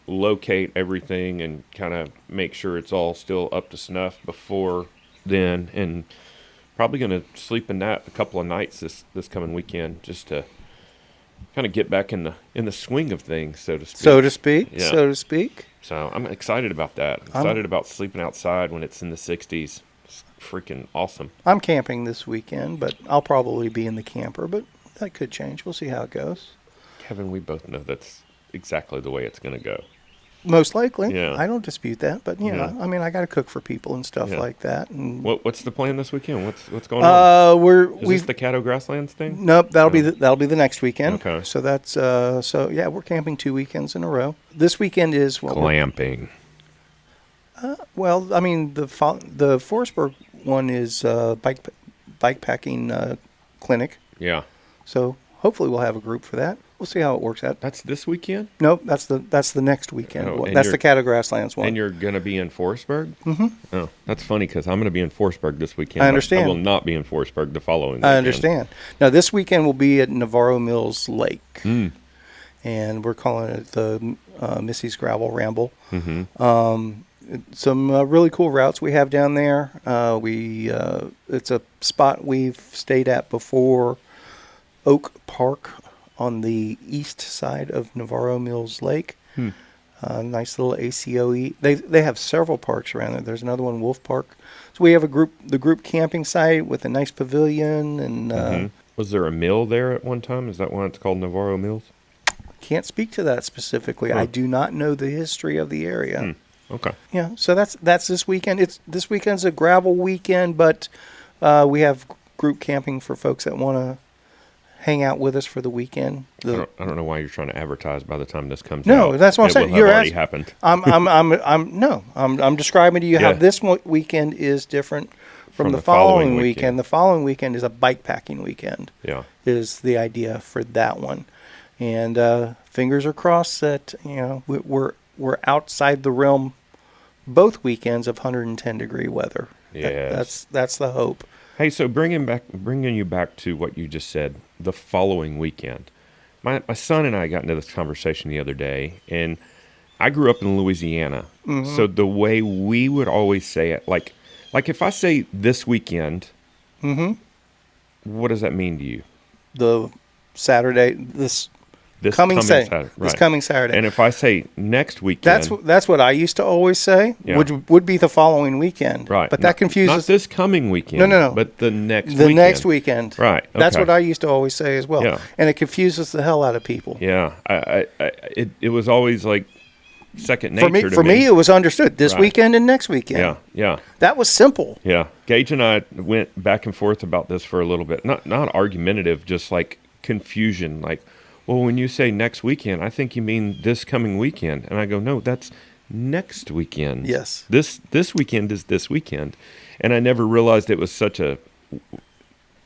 [SPEAKER 2] locate everything and kind of make sure it's all still up to snuff before then, and probably gonna sleep in that a couple of nights this coming weekend just to kind of get back in the swing of things, so to speak.
[SPEAKER 1] Yeah. So to speak.
[SPEAKER 2] So I'm excited about that. Excited about sleeping outside when it's in the 60s. It's freaking awesome.
[SPEAKER 1] I'm camping this weekend, but I'll probably be in the camper, but that could change. We'll see how it goes.
[SPEAKER 2] Kevin, we both know that's exactly the way it's going to go.
[SPEAKER 1] Most likely.
[SPEAKER 2] Yeah.
[SPEAKER 1] I don't dispute that, but I mean, I got to cook for people and stuff like that. And
[SPEAKER 2] what's the plan this weekend? What's going on? Is this the Caddo Grasslands thing?
[SPEAKER 1] Nope, that'll be the next weekend.
[SPEAKER 2] Okay.
[SPEAKER 1] So that's we're camping 2 weekends in a row. This weekend is
[SPEAKER 2] glamping.
[SPEAKER 1] Well, I mean the Forestburg one is bike packing clinic.
[SPEAKER 2] Yeah.
[SPEAKER 1] So hopefully we'll have a group for that. We'll see how it works out.
[SPEAKER 2] That's this weekend?
[SPEAKER 1] Nope, that's the next weekend.
[SPEAKER 2] Oh,
[SPEAKER 1] that's the Caddo Grasslands one.
[SPEAKER 2] And you're going to be in Forestburg? Mm-hmm. Oh, that's funny because I'm going to be in Forestburg this weekend.
[SPEAKER 1] I understand.
[SPEAKER 2] I will not be in Forestburg the following weekend.
[SPEAKER 1] I understand. Now, this weekend we'll be at Navarro Mills Lake. And we're calling it the Missy's Gravel Ramble. Mm-hmm. Some really cool routes we have down there. It's a spot we've stayed at before, Oak Park, on the east side of Navarro Mills Lake. Nice little ACOE. They have several parks around there. There's another one, Wolf Park. So we have the group camping site with a nice pavilion. And
[SPEAKER 2] was there a mill there at one time? Is that why it's called Navarro Mills?
[SPEAKER 1] Can't speak to that specifically. I do not know the history of the area.
[SPEAKER 2] Okay.
[SPEAKER 1] Yeah, so that's this weekend. This weekend's a gravel weekend, but we have group camping for folks that want to hang out with us for the weekend.
[SPEAKER 2] I don't know why you're trying to advertise by the time this comes out.
[SPEAKER 1] No, that's what I'm saying.
[SPEAKER 2] You're already happened.
[SPEAKER 1] I'm describing to you how this weekend is different from the following weekend. The following weekend is a bike packing weekend.
[SPEAKER 2] Yeah.
[SPEAKER 1] Is the idea for that one. And fingers are crossed that we're outside the realm both weekends of 110-degree weather.
[SPEAKER 2] Yes.
[SPEAKER 1] That's the hope.
[SPEAKER 2] Hey, so bringing you back to what you just said, the following weekend. My son and I got into this conversation the other day, and I grew up in Louisiana. Mm-hmm. So the way we would always say it, like if I say this weekend, what does that mean to you?
[SPEAKER 1] The Saturday, this coming Saturday. This coming Saturday.
[SPEAKER 2] And if I say next weekend,
[SPEAKER 1] that's what I used to always say.
[SPEAKER 2] Yeah.
[SPEAKER 1] Would be the following weekend.
[SPEAKER 2] Right.
[SPEAKER 1] But that confuses.
[SPEAKER 2] Not this coming weekend.
[SPEAKER 1] No.
[SPEAKER 2] But the next
[SPEAKER 1] weekend. The next weekend.
[SPEAKER 2] Right. Okay.
[SPEAKER 1] That's what I used to always say as well.
[SPEAKER 2] Yeah.
[SPEAKER 1] And it confuses the hell out of people.
[SPEAKER 2] Yeah. It was always like second nature
[SPEAKER 1] for me. It was understood. This weekend and next weekend.
[SPEAKER 2] Yeah.
[SPEAKER 1] That was simple.
[SPEAKER 2] Yeah. Gage and I went back and forth about this for a little bit. Not argumentative, just like confusion. Like, well, when you say next weekend, I think you mean this coming weekend. And I go, no, that's next weekend.
[SPEAKER 1] Yes.
[SPEAKER 2] This weekend is this weekend. And I never realized it was such a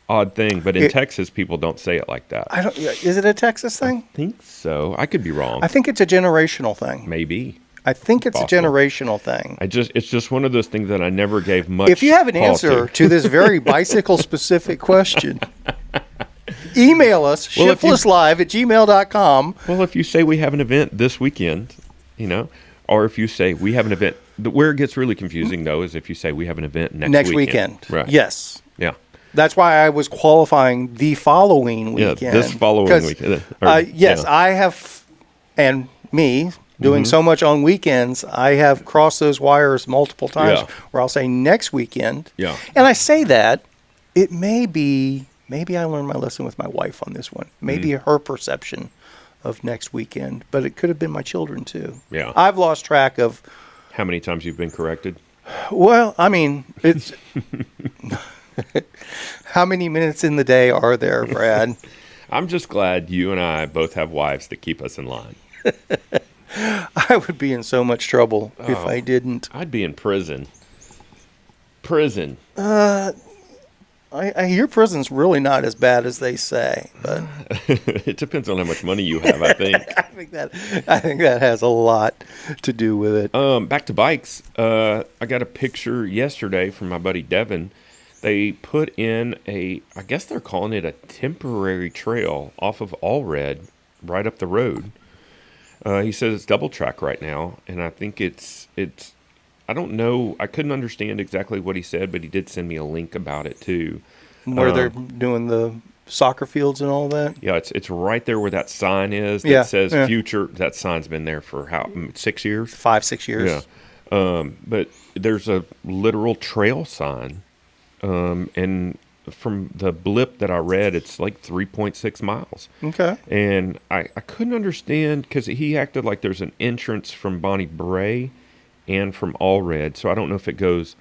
[SPEAKER 2] odd thing. But in Texas, people don't say it like that.
[SPEAKER 1] I don't. Is it a Texas thing?
[SPEAKER 2] I think so. I could be wrong.
[SPEAKER 1] I think it's a generational thing.
[SPEAKER 2] Maybe.
[SPEAKER 1] I think it's
[SPEAKER 2] Possible.
[SPEAKER 1] a generational thing.
[SPEAKER 2] It's just one of those things that I never gave much.
[SPEAKER 1] If you have an answer to this very bicycle specific question, email us shiftlesslive@gmail.com.
[SPEAKER 2] Well, if you say we have an event this weekend, or if you say we have an event, where it gets really confusing though is if you say we have an event next weekend.
[SPEAKER 1] Right. Yes.
[SPEAKER 2] Yeah.
[SPEAKER 1] That's why I was qualifying the following weekend.
[SPEAKER 2] Yeah, this following weekend.
[SPEAKER 1] Yes, I have, and me doing so much on weekends, I have crossed those wires multiple times where I'll say next weekend.
[SPEAKER 2] Yeah.
[SPEAKER 1] And I say that, it may be, maybe I learned my lesson with my wife on this one. Maybe her perception of next weekend, but it could have been my children too.
[SPEAKER 2] Yeah.
[SPEAKER 1] I've lost track of.
[SPEAKER 2] How many times you've been corrected?
[SPEAKER 1] Well, I mean, it's. How many minutes in the day are there, Brad?
[SPEAKER 2] I'm just glad you and I both have wives that keep us in line.
[SPEAKER 1] I would be in so much trouble if I didn't.
[SPEAKER 2] I'd be in prison. Prison.
[SPEAKER 1] I hear prison's really not as bad as they say, but
[SPEAKER 2] It depends on how much money you have, I think.
[SPEAKER 1] I think that has a lot to do with it.
[SPEAKER 2] Back to bikes. I got a picture yesterday from my buddy Devin. They put in I guess they're calling it a temporary trail off of Allred right up the road. He says it's double track right now, and I think it's. I don't know. I couldn't understand exactly what he said, but he did send me a link about it too.
[SPEAKER 1] Where they're doing the soccer fields and all that.
[SPEAKER 2] Yeah, it's right there where that sign is that says
[SPEAKER 1] yeah.
[SPEAKER 2] future. That sign's been there for 6 years?
[SPEAKER 1] 5-6 years.
[SPEAKER 2] Yeah. But there's a literal trail sign, and from the blip that I read, it's like 3.6 miles.
[SPEAKER 1] Okay.
[SPEAKER 2] And I couldn't understand because he acted like there's an entrance from Bonnie Bray and from Allred. So I don't know if it goes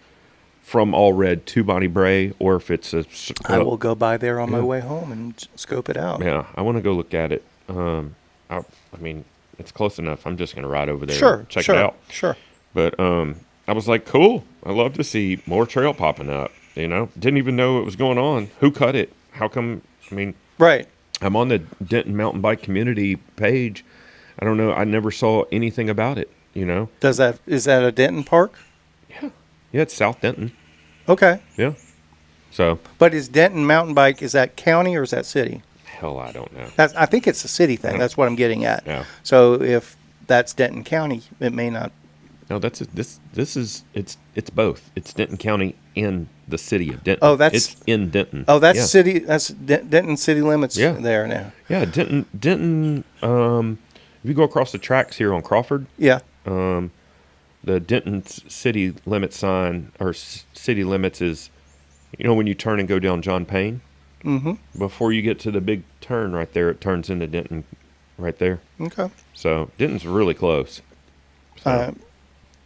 [SPEAKER 2] from Allred to Bonnie Bray or if it's a...
[SPEAKER 1] I will go by there on my way home and scope it out.
[SPEAKER 2] Yeah, I want to go look at it. I mean, it's close enough. I'm just going to ride over there
[SPEAKER 1] Sure,
[SPEAKER 2] and check
[SPEAKER 1] sure,
[SPEAKER 2] it out.
[SPEAKER 1] Sure.
[SPEAKER 2] But I was like, cool. I love to see more trail popping up. Didn't even know it was going on. Who cut it? How come? I mean,
[SPEAKER 1] right.
[SPEAKER 2] I'm on the Denton Mountain Bike Community page. I don't know. I never saw anything about it.
[SPEAKER 1] Is that a Denton park?
[SPEAKER 2] Yeah, it's South Denton.
[SPEAKER 1] Okay.
[SPEAKER 2] Yeah. So.
[SPEAKER 1] But is Denton Mountain Bike, is that county or is that city?
[SPEAKER 2] Hell, I don't know.
[SPEAKER 1] I think it's a city thing. That's what I'm getting at.
[SPEAKER 2] Yeah.
[SPEAKER 1] So if that's Denton County, it may not.
[SPEAKER 2] No, this is it's both. It's Denton County and the city of Denton.
[SPEAKER 1] Oh,
[SPEAKER 2] it's in Denton.
[SPEAKER 1] Oh, that's city. That's Denton city limits.
[SPEAKER 2] Yeah.
[SPEAKER 1] There now.
[SPEAKER 2] Yeah, Denton. If you go across the tracks here on Crawford.
[SPEAKER 1] Yeah.
[SPEAKER 2] The Denton city limit sign or city limits is, when you turn and go down John Payne. Mm-hmm. Before you get to the big turn right there, it turns into Denton, right there.
[SPEAKER 1] Okay.
[SPEAKER 2] So Denton's really close. So.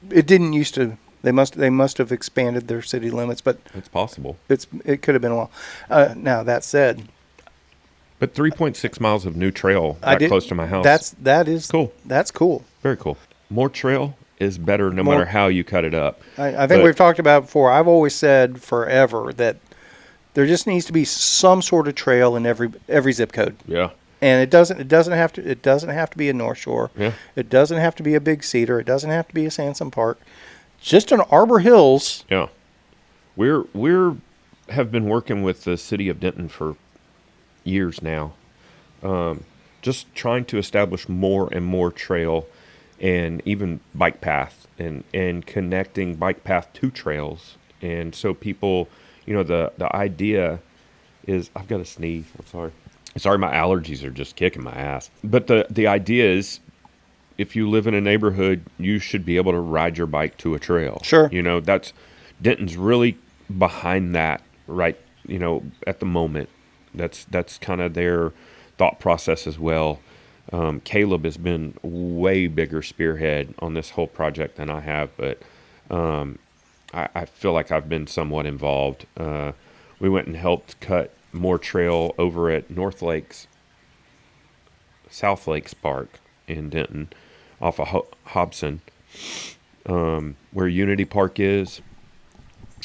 [SPEAKER 1] It didn't used to. They must have expanded their city limits, but
[SPEAKER 2] it's possible.
[SPEAKER 1] It could have been a while. Now that said,
[SPEAKER 2] but 3.6 miles of new trail close to my house.
[SPEAKER 1] That is
[SPEAKER 2] cool.
[SPEAKER 1] That's cool.
[SPEAKER 2] Very cool. More trail is better no matter how you cut it up.
[SPEAKER 1] I think we've talked about it before. I've always said forever that there just needs to be some sort of trail in every zip code.
[SPEAKER 2] Yeah.
[SPEAKER 1] And it doesn't have to be a North Shore.
[SPEAKER 2] Yeah.
[SPEAKER 1] It doesn't have to be a Big Cedar. It doesn't have to be a Sansom Park. Just an Arbor Hills.
[SPEAKER 2] Yeah. We're have been working with the city of Denton for years now. Just trying to establish more and more trail and even bike path and connecting bike path to trails. And so people, the idea is, I've got to sneeze. I'm sorry. Sorry, my allergies are just kicking my ass. But the idea is, if you live in a neighborhood, you should be able to ride your bike to a trail.
[SPEAKER 1] Sure.
[SPEAKER 2] That's Denton's really behind that, right? At the moment, that's kind of their thought process as well. Caleb has been way bigger spearhead on this whole project than I have, but I feel like I've been somewhat involved. We went and helped cut more trail over at South Lakes Park in Denton off of Hobson, where Unity Park is.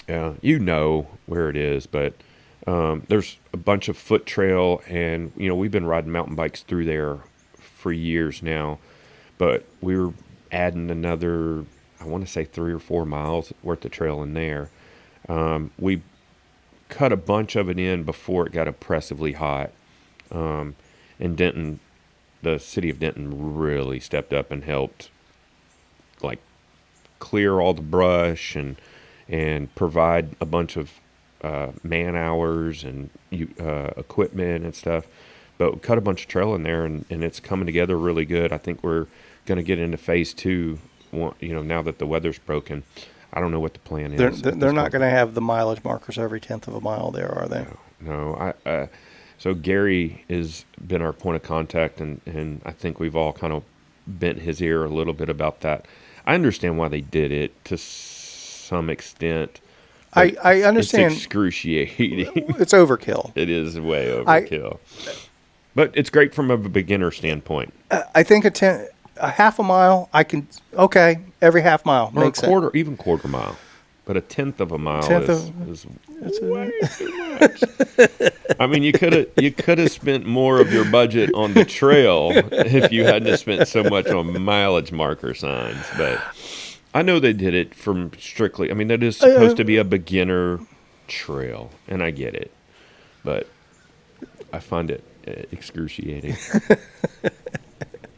[SPEAKER 2] Yeah, you know where it is, but there's a bunch of foot trail, and we've been riding mountain bikes through there for years now. But we were adding another, I want to say 3 or 4 miles worth of trail in there. We cut a bunch of it in before it got oppressively hot. And Denton, the city of Denton, really stepped up and helped, like, clear all the brush and provide a bunch of man hours and equipment and stuff. But we cut a bunch of trail in there, and it's coming together really good. I think we're going to get into phase 2, now that the weather's broken. I don't know what the plan is.
[SPEAKER 1] They're not going to have the mileage markers every 10th of a mile there, are they?
[SPEAKER 2] No. So Gary has been our point of contact, and I think we've all kind of bent his ear a little bit about that. I understand why they did it to some extent.
[SPEAKER 1] I understand.
[SPEAKER 2] It's excruciating.
[SPEAKER 1] It's overkill.
[SPEAKER 2] It is way overkill. But it's great from a beginner standpoint.
[SPEAKER 1] I think a half a mile, every half mile
[SPEAKER 2] Or
[SPEAKER 1] makes
[SPEAKER 2] even quarter mile. But a tenth of a mile is way too much. I mean, you could have spent more of your budget on the trail if you hadn't spent so much on mileage marker signs. But I know they did it from strictly. I mean, that is supposed to be a beginner trail, and I get it, but I find it excruciating.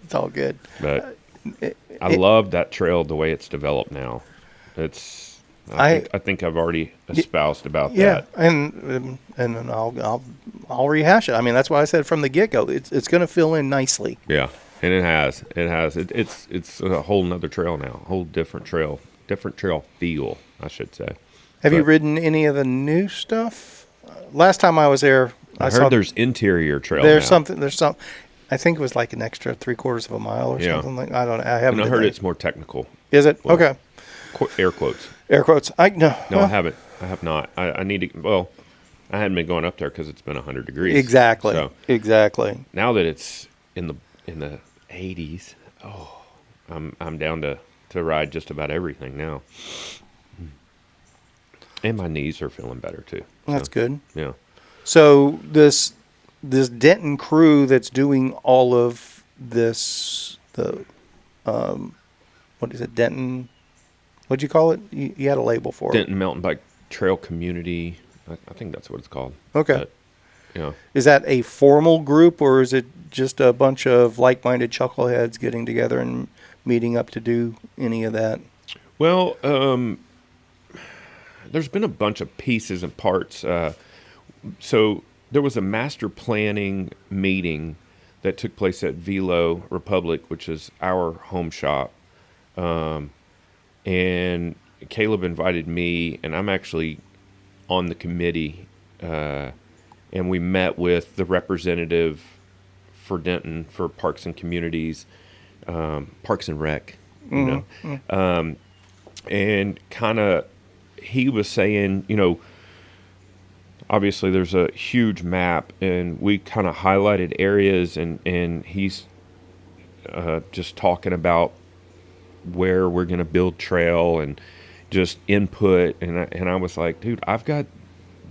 [SPEAKER 1] It's all good.
[SPEAKER 2] But I love that trail the way it's developed now. I think I've already espoused about that.
[SPEAKER 1] Yeah, and then I'll rehash it. I mean, that's why I said from the get-go, it's going to fill in nicely.
[SPEAKER 2] Yeah, and it has. It's a whole nother trail now, a whole different trail feel, I should say.
[SPEAKER 1] Have you ridden any of the new stuff? Last time I was there,
[SPEAKER 2] I heard there's interior trail.
[SPEAKER 1] There's some. I think it was like an extra 3/4 of a mile or something like. I don't know. I haven't.
[SPEAKER 2] And I heard it's more technical.
[SPEAKER 1] Is it?
[SPEAKER 2] Well,
[SPEAKER 1] okay.
[SPEAKER 2] Air quotes.
[SPEAKER 1] Air quotes. No,
[SPEAKER 2] I haven't. I have not. I need to. Well, I hadn't been going up there because it's been 100 degrees.
[SPEAKER 1] Exactly.
[SPEAKER 2] So
[SPEAKER 1] exactly.
[SPEAKER 2] Now that it's in the 80s, I'm down to ride just about everything now. And my knees are feeling better too.
[SPEAKER 1] That's good.
[SPEAKER 2] Yeah.
[SPEAKER 1] So this Denton crew that's doing all of this, what is it, Denton? What'd you call it? You had a label for
[SPEAKER 2] Denton Mountain Bike Trail Community. I think that's what it's called.
[SPEAKER 1] Okay.
[SPEAKER 2] But, yeah.
[SPEAKER 1] Is that a formal group, or is it just a bunch of like-minded chuckleheads getting together and meeting up to do any of that?
[SPEAKER 2] Well, there's been a bunch of pieces and parts. So there was a master planning meeting that took place at Velo Republic, which is our home shop. And Caleb invited me, and I'm actually on the committee. And we met with the representative for Denton for Parks and Communities, Parks and Rec, and kind of he was saying, obviously there's a huge map, and we kind of highlighted areas, and he's just talking about where we're going to build trail and just input. And I was like, dude,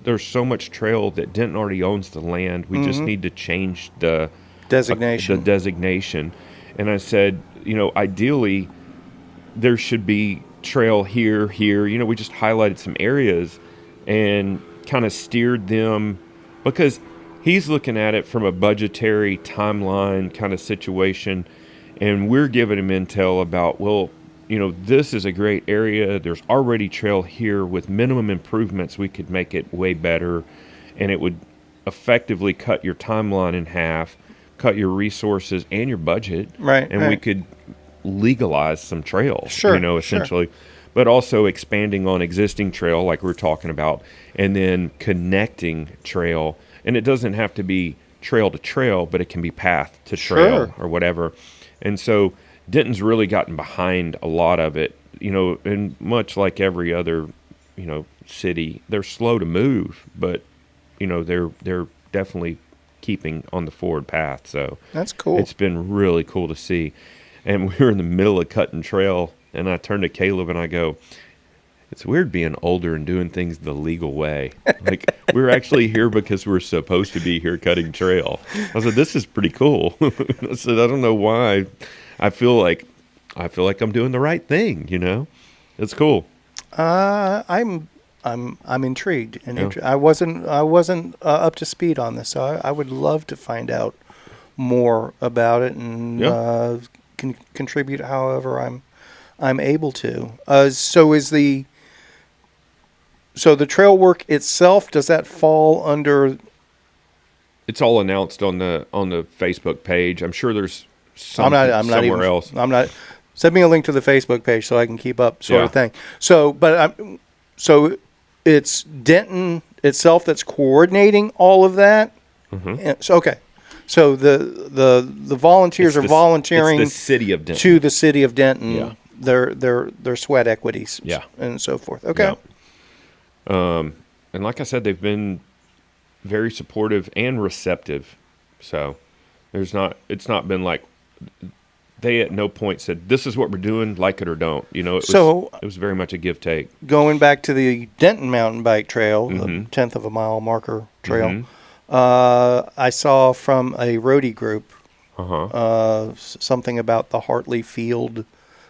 [SPEAKER 2] there's so much trail that Denton already owns the land. We just need to change the designation. And I said, ideally there should be trail here. We just highlighted some areas and kind of steered them, because he's looking at it from a budgetary timeline kind of situation, and we're giving him intel about, this is a great area. There's already trail here. With minimum improvements, we could make it way better, and it would effectively cut your timeline in half, cut your resources and your budget.
[SPEAKER 1] Right.
[SPEAKER 2] And we could legalize some trail, essentially.
[SPEAKER 1] Sure.
[SPEAKER 2] But also expanding on existing trail like we're talking about, and then connecting trail. And it doesn't have to be trail to trail, but it can be path to trail or whatever. And so Denton's really gotten behind a lot of it, and much like every other, city, they're slow to move, but, they're definitely keeping on the forward path. So
[SPEAKER 1] that's cool.
[SPEAKER 2] It's been really cool to see. And we were in the middle of cutting trail, and I turned to Caleb and I go, It's weird being older and doing things the legal way. Like, we're actually here because we're supposed to be here cutting trail. I said, this is pretty cool. I said, I don't know why. I feel like I'm doing the right thing, you know? It's cool.
[SPEAKER 1] I'm intrigued, and
[SPEAKER 2] Yeah.
[SPEAKER 1] I wasn't up to speed on this, so I would love to find out more about it and
[SPEAKER 2] Yeah.
[SPEAKER 1] can contribute however I'm able to. So the trail work itself, does that fall under?
[SPEAKER 2] It's all announced on the Facebook page. I'm sure there's
[SPEAKER 1] I'm not
[SPEAKER 2] somewhere
[SPEAKER 1] even,
[SPEAKER 2] else.
[SPEAKER 1] I'm not. Send me a link to the Facebook page so I can keep up, sort of
[SPEAKER 2] Yeah.
[SPEAKER 1] thing. So it's Denton itself that's coordinating all of that. So okay, so the volunteers
[SPEAKER 2] It's
[SPEAKER 1] are volunteering
[SPEAKER 2] It's the city of Denton.
[SPEAKER 1] to the city of Denton.
[SPEAKER 2] Yeah.
[SPEAKER 1] Their sweat equities.
[SPEAKER 2] Yeah.
[SPEAKER 1] And so forth. Okay.
[SPEAKER 2] Yeah. And like I said, they've been very supportive and receptive. So it's not been like they at no point said, this is what we're doing, like it or don't. You know, it was very much a give take.
[SPEAKER 1] Going back to the Denton mountain bike trail, the 10th of a mile marker trail, I saw from a roadie group something about the Hartley Field,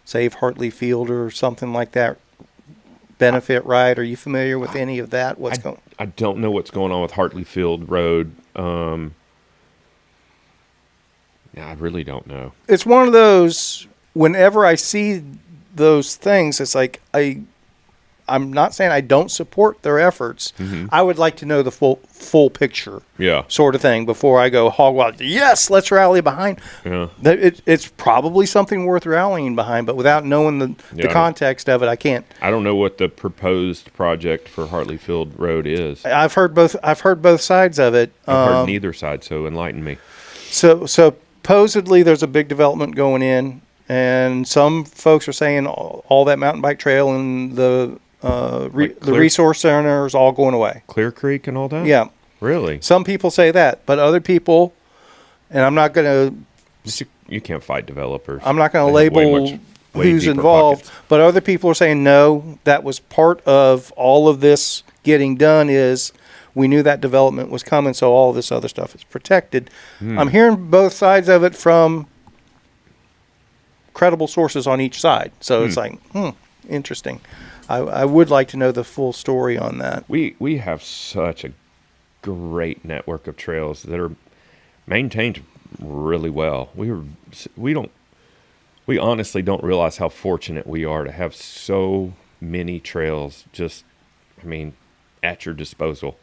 [SPEAKER 1] Save Hartley Field or something like that benefit ride. Are you familiar with any of that?
[SPEAKER 2] I don't know what's going on with Hartley Field Road. I really don't know.
[SPEAKER 1] It's one of those, whenever I see those things, it's like I'm not saying I don't support their efforts. I would like to know the full picture,
[SPEAKER 2] Yeah.
[SPEAKER 1] sort of thing, before I go hog wild. Yes, let's rally behind.
[SPEAKER 2] Yeah.
[SPEAKER 1] It's probably something worth rallying behind, but without knowing the
[SPEAKER 2] Yeah.
[SPEAKER 1] context of it, I can't.
[SPEAKER 2] I don't know what the proposed project for Hartley Field Road is.
[SPEAKER 1] I've heard both sides of it.
[SPEAKER 2] I've heard neither side, so enlighten me.
[SPEAKER 1] So supposedly there's a big development going in, and some folks are saying all that mountain bike trail and the resource center is all going away.
[SPEAKER 2] Clear Creek and all that?
[SPEAKER 1] Yeah.
[SPEAKER 2] Really?
[SPEAKER 1] Some people say that, but other people, and I'm not going
[SPEAKER 2] You can't fight developers.
[SPEAKER 1] to
[SPEAKER 2] They have way
[SPEAKER 1] label
[SPEAKER 2] way
[SPEAKER 1] who's
[SPEAKER 2] deeper
[SPEAKER 1] involved,
[SPEAKER 2] pockets.
[SPEAKER 1] but other people are saying no, that was part of all of this getting done. Is we knew that development was coming, so all this other stuff is protected. I'm hearing both sides of it from credible sources on each side. So it's like, interesting. I would like to know the full story on that.
[SPEAKER 2] We have such a great network of trails that are maintained really well. We honestly don't realize how fortunate we are to have so many trails at your disposal.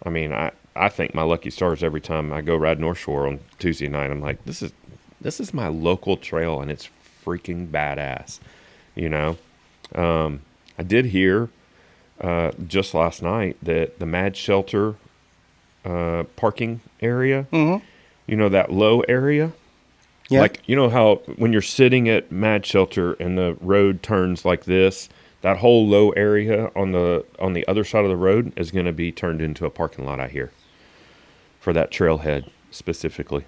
[SPEAKER 2] I think my lucky stars every time I go ride North Shore on Tuesday night. I'm like, this is my local trail, and it's freaking badass. You know, I did hear just last night that the Mad Shelter parking area, you know, that low area.
[SPEAKER 1] Yeah.
[SPEAKER 2] Like, you know how when you're sitting at Mad Shelter and the road turns like this, that whole low area on the other side of the road is going to be turned into a parking lot, I hear, for that trailhead specifically.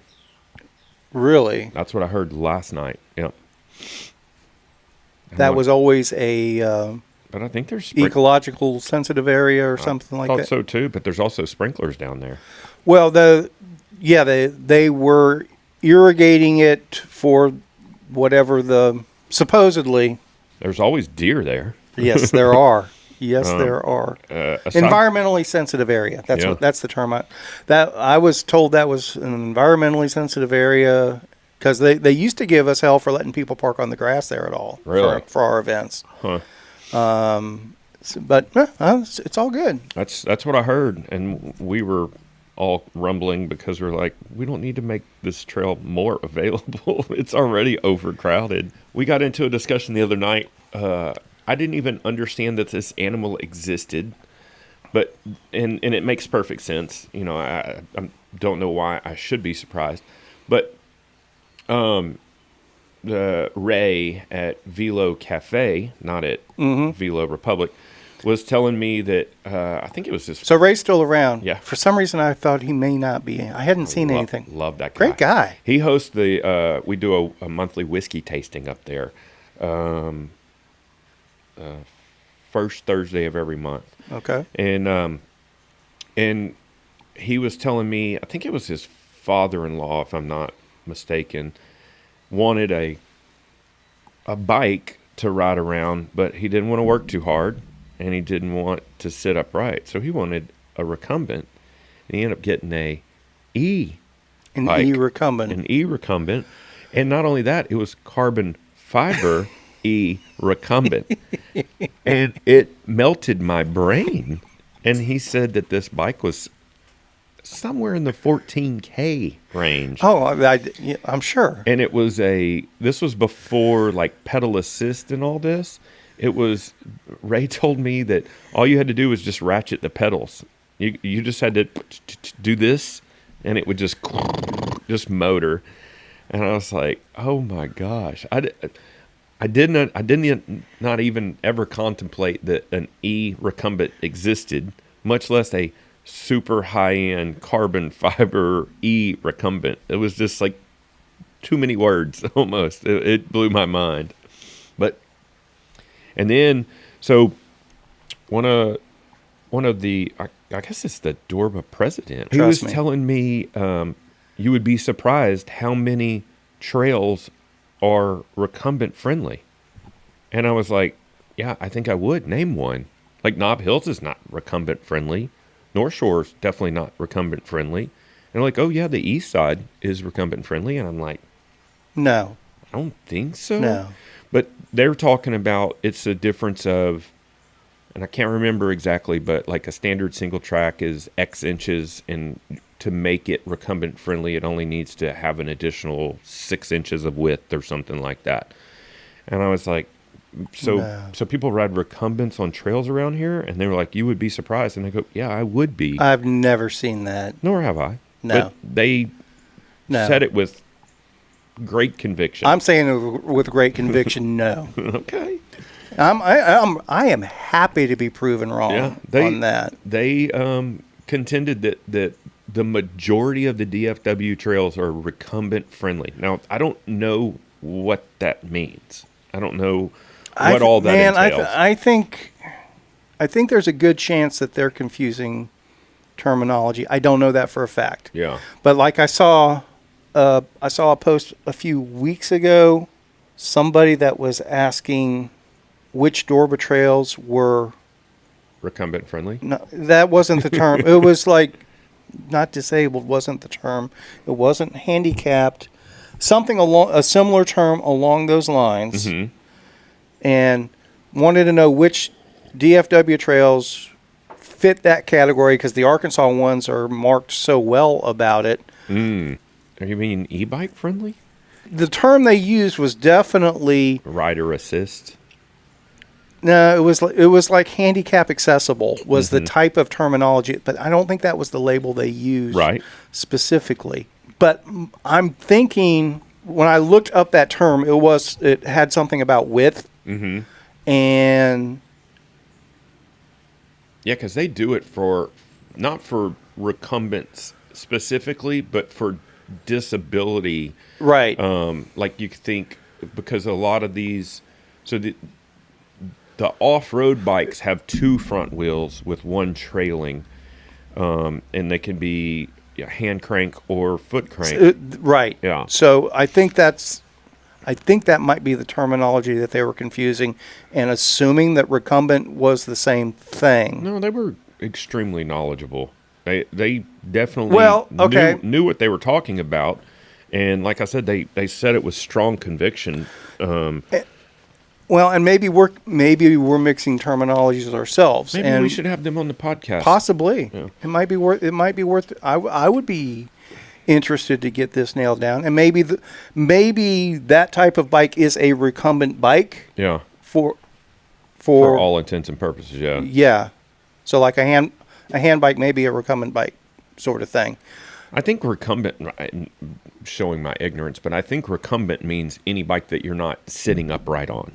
[SPEAKER 1] Really?
[SPEAKER 2] That's what I heard last night. Yep.
[SPEAKER 1] That was always a
[SPEAKER 2] But I think there's
[SPEAKER 1] ecological sensitive area or something like
[SPEAKER 2] thought
[SPEAKER 1] that.
[SPEAKER 2] so too, but there's also sprinklers down there.
[SPEAKER 1] Well, they were irrigating it for whatever supposedly.
[SPEAKER 2] There's always deer there.
[SPEAKER 1] Yes, there are. Yes, there are. Environmentally sensitive area. That's the term. I was told that was an environmentally sensitive area because they used to give us hell for letting people park on the grass there at all.
[SPEAKER 2] Really?
[SPEAKER 1] For our events.
[SPEAKER 2] Huh.
[SPEAKER 1] But it's all good.
[SPEAKER 2] That's what I heard, and we were all rumbling because we're like, we don't need to make this trail more available. It's already overcrowded. We got into a discussion the other night. I didn't even understand that this animal existed, but and it makes perfect sense. You know, I don't know why I should be surprised, but Ray at Velo Cafe, not at Velo Republic, was telling me that I think it was this.
[SPEAKER 1] So Ray's still around.
[SPEAKER 2] Yeah.
[SPEAKER 1] For some reason, I thought he may not be. I hadn't seen anything.
[SPEAKER 2] Love that guy.
[SPEAKER 1] Great guy.
[SPEAKER 2] He hosts the. We do a monthly whiskey tasting up there. first Thursday of every month.
[SPEAKER 1] Okay.
[SPEAKER 2] And he was telling me, I think it was his father-in-law, if I'm not mistaken, wanted a bike to ride around, but he didn't want to work too hard, and he didn't want to sit upright. So he wanted a recumbent, and he ended up getting an
[SPEAKER 1] e-recumbent.
[SPEAKER 2] An e-recumbent. And not only that, it was carbon fiber e-recumbent. And it melted my brain. And he said that this bike was somewhere in the 14K range.
[SPEAKER 1] Oh, I'm sure.
[SPEAKER 2] And it was this was before like pedal assist and all this. Ray told me that all you had to do was just ratchet the pedals. You just had to do this, and it would just motor. And I was like, oh my gosh. I didn't not even ever contemplate that an e-recumbent existed, much less a super high-end carbon fiber e-recumbent. It was just like too many words almost. It blew my mind. And then, so one of the, I guess it's the Dorba president. He was telling me you would be surprised how many trails are recumbent friendly. And I was like, yeah, I think I would. Name one. Like Nob Hills is not recumbent friendly. North Shore's definitely not recumbent friendly. And they're like, oh yeah, the east side is recumbent friendly. And I'm like,
[SPEAKER 1] no,
[SPEAKER 2] I don't think so.
[SPEAKER 1] No.
[SPEAKER 2] But they're talking about it's a difference of, and I can't remember exactly, but like a standard single track is X inches, and to make it recumbent friendly, it only needs to have an additional 6 inches of width or something like that. And I was like, so people ride recumbents on trails around here? And they were like, you would be surprised. And I go, yeah, I would be.
[SPEAKER 1] I've never seen that.
[SPEAKER 2] Nor have I.
[SPEAKER 1] No.
[SPEAKER 2] But they said it with great conviction.
[SPEAKER 1] I'm saying it with great conviction, no.
[SPEAKER 2] Okay.
[SPEAKER 1] I am happy to be proven wrong on that.
[SPEAKER 2] They contended that the majority of the DFW trails are recumbent friendly. Now, I don't know what that means. I don't know what all that entails.
[SPEAKER 1] I think there's a good chance that they're confusing terminology. I don't know that for a fact.
[SPEAKER 2] Yeah.
[SPEAKER 1] But like I saw a post a few weeks ago, somebody that was asking which Dorba trails were
[SPEAKER 2] recumbent friendly.
[SPEAKER 1] No, that wasn't the term. It was like not disabled wasn't the term. It wasn't handicapped. Something along a similar term along those lines.
[SPEAKER 2] Mm-hmm.
[SPEAKER 1] And wanted to know which DFW trails fit that category because the Arkansas ones are marked so well about it.
[SPEAKER 2] Are you mean e-bike friendly?
[SPEAKER 1] The term they used was definitely
[SPEAKER 2] rider assist.
[SPEAKER 1] No, it was like handicap accessible was the type of terminology, but I don't think that was the label they used specifically. But I'm thinking when I looked up that term, it had something about width, and
[SPEAKER 2] yeah, because they do it not for recumbents specifically, but for disability,
[SPEAKER 1] right?
[SPEAKER 2] Like you could think because a lot of these, so the off-road bikes have 2 front wheels with 1 trailing, and they can be hand crank or foot crank.
[SPEAKER 1] Right.
[SPEAKER 2] Yeah.
[SPEAKER 1] So I think that might be the terminology that they were confusing and assuming that recumbent was the same thing.
[SPEAKER 2] No, they were extremely knowledgeable. They definitely knew what they were talking about. And like I said, they said it with strong conviction.
[SPEAKER 1] Well, and maybe we're mixing terminologies ourselves.
[SPEAKER 2] Maybe
[SPEAKER 1] and
[SPEAKER 2] we should have them on the podcast.
[SPEAKER 1] Possibly.
[SPEAKER 2] Yeah.
[SPEAKER 1] It might be worth I would be interested to get this nailed down. And maybe that type of bike is a recumbent bike.
[SPEAKER 2] Yeah.
[SPEAKER 1] For
[SPEAKER 2] all intents and purposes, yeah.
[SPEAKER 1] Yeah. So like a hand bike may be a recumbent bike sort of thing.
[SPEAKER 2] I think recumbent, showing my ignorance, but I think recumbent means any bike that you're not sitting upright on.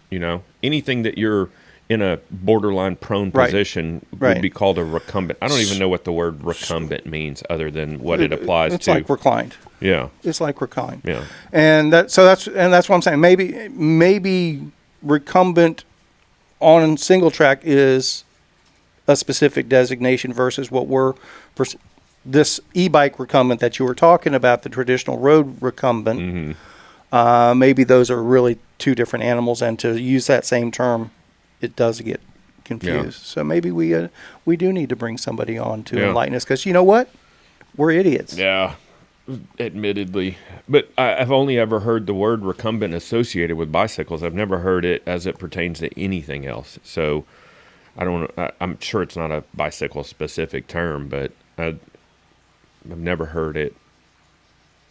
[SPEAKER 2] You know, anything that you're in a borderline prone position would be called a recumbent. I don't even know what the word recumbent means other than what it applies to.
[SPEAKER 1] It's like reclined.
[SPEAKER 2] Yeah.
[SPEAKER 1] It's like reclined.
[SPEAKER 2] Yeah.
[SPEAKER 1] And that's what I'm saying. Maybe recumbent on single track is a specific designation versus what this e-bike recumbent that you were talking about, the traditional road recumbent. Maybe those are really two different animals, and to use that same term, it does get confused.
[SPEAKER 2] Yeah.
[SPEAKER 1] So maybe we do need to bring somebody on to
[SPEAKER 2] Yeah.
[SPEAKER 1] enlighten us, because you know what? We're idiots.
[SPEAKER 2] Yeah, admittedly. But I've only ever heard the word recumbent associated with bicycles. I've never heard it as it pertains to anything else. So I'm sure it's not a bicycle specific term, but I've never heard it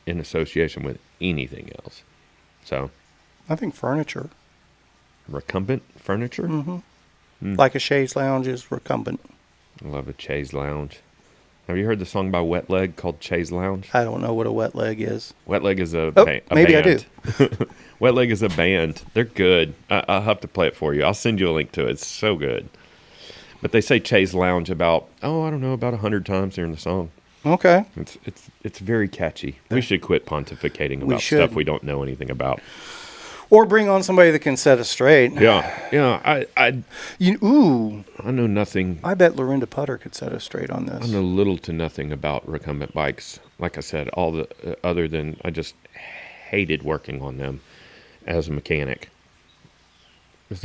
[SPEAKER 2] in association with anything else. So
[SPEAKER 1] I think furniture.
[SPEAKER 2] recumbent furniture?
[SPEAKER 1] Like a chaise lounge is recumbent.
[SPEAKER 2] I love a chaise lounge. Have you heard the song by Wet Leg called Chaise Lounge?
[SPEAKER 1] I don't know what a wet leg is.
[SPEAKER 2] Wet Leg is a
[SPEAKER 1] Maybe
[SPEAKER 2] band.
[SPEAKER 1] I do.
[SPEAKER 2] Wet Leg is a band. They're good. I'll have to play it for you. I'll send you a link to it. It's so good. But they say Chaise Lounge about 100 times during the song.
[SPEAKER 1] Okay.
[SPEAKER 2] It's very catchy. We should quit pontificating about
[SPEAKER 1] should.
[SPEAKER 2] stuff we don't know anything about.
[SPEAKER 1] Or bring on somebody that can set us straight.
[SPEAKER 2] Yeah. I know nothing.
[SPEAKER 1] I bet Lorinda Putter could set us straight on
[SPEAKER 2] I
[SPEAKER 1] this.
[SPEAKER 2] know little to nothing about recumbent bikes. Like I said, all the other than I just hated working on them as a mechanic, because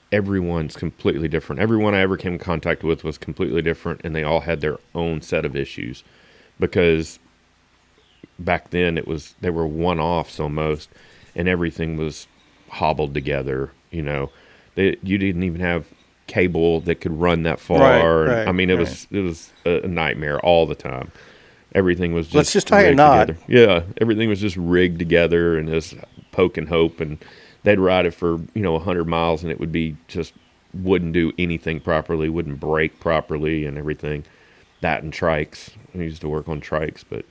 [SPEAKER 2] everyone's completely different. Everyone I ever came in contact with was completely different, and they all had their own set of issues. Because back then they were one-offs almost, and everything was hobbled together. You know, you didn't even have cable that could run that far.
[SPEAKER 1] Right,
[SPEAKER 2] I mean, it was a nightmare all the time. Everything was just
[SPEAKER 1] Let's just tie a
[SPEAKER 2] rigged
[SPEAKER 1] knot.
[SPEAKER 2] together. Yeah, everything was just rigged together and just poke and hope, and they'd ride it for 100 miles, and it would be just wouldn't do anything properly, wouldn't brake properly, and everything. That and trikes. I used to work on trikes, but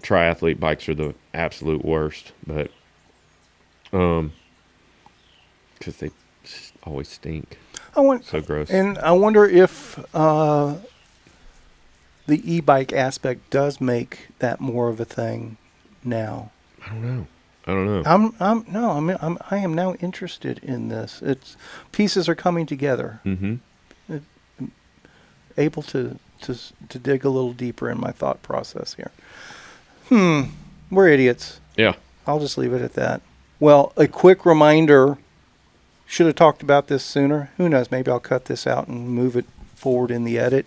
[SPEAKER 2] triathlete bikes are the absolute worst. But because they just always stink. So gross.
[SPEAKER 1] And I wonder if the e-bike aspect does make that more of a thing now.
[SPEAKER 2] I don't know.
[SPEAKER 1] I am now interested in this. It's pieces are coming together.
[SPEAKER 2] Mm-hmm.
[SPEAKER 1] Able to dig a little deeper in my thought process here. We're idiots.
[SPEAKER 2] Yeah.
[SPEAKER 1] I'll just leave it at that. Well, a quick reminder. Should have talked about this sooner. Who knows? Maybe I'll cut this out and move it forward in the edit.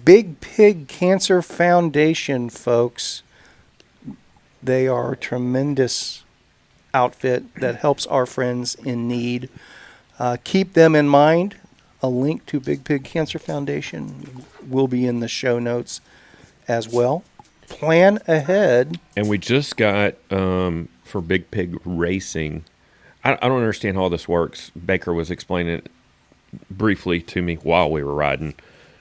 [SPEAKER 1] Big Pig Cancer Foundation, folks. They are a tremendous outfit that helps our friends in need. Keep them in mind. A link to Big Pig Cancer Foundation will be in the show notes as well. Plan ahead.
[SPEAKER 2] And we just got, for Big Pig Racing, I don't understand how all this works. Baker was explaining it briefly to me while we were riding,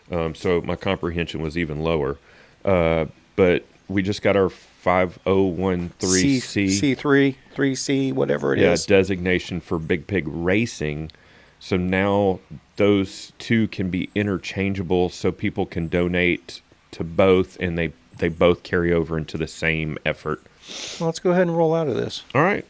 [SPEAKER 2] so my comprehension was even lower. But we just got our 5013C
[SPEAKER 1] C3, 3C, whatever it is.
[SPEAKER 2] designation for Big Pig Racing. So now those two can be interchangeable, so people can donate to both, and they both carry over into the same effort.
[SPEAKER 1] Well, let's go ahead and roll out of this.
[SPEAKER 2] All right.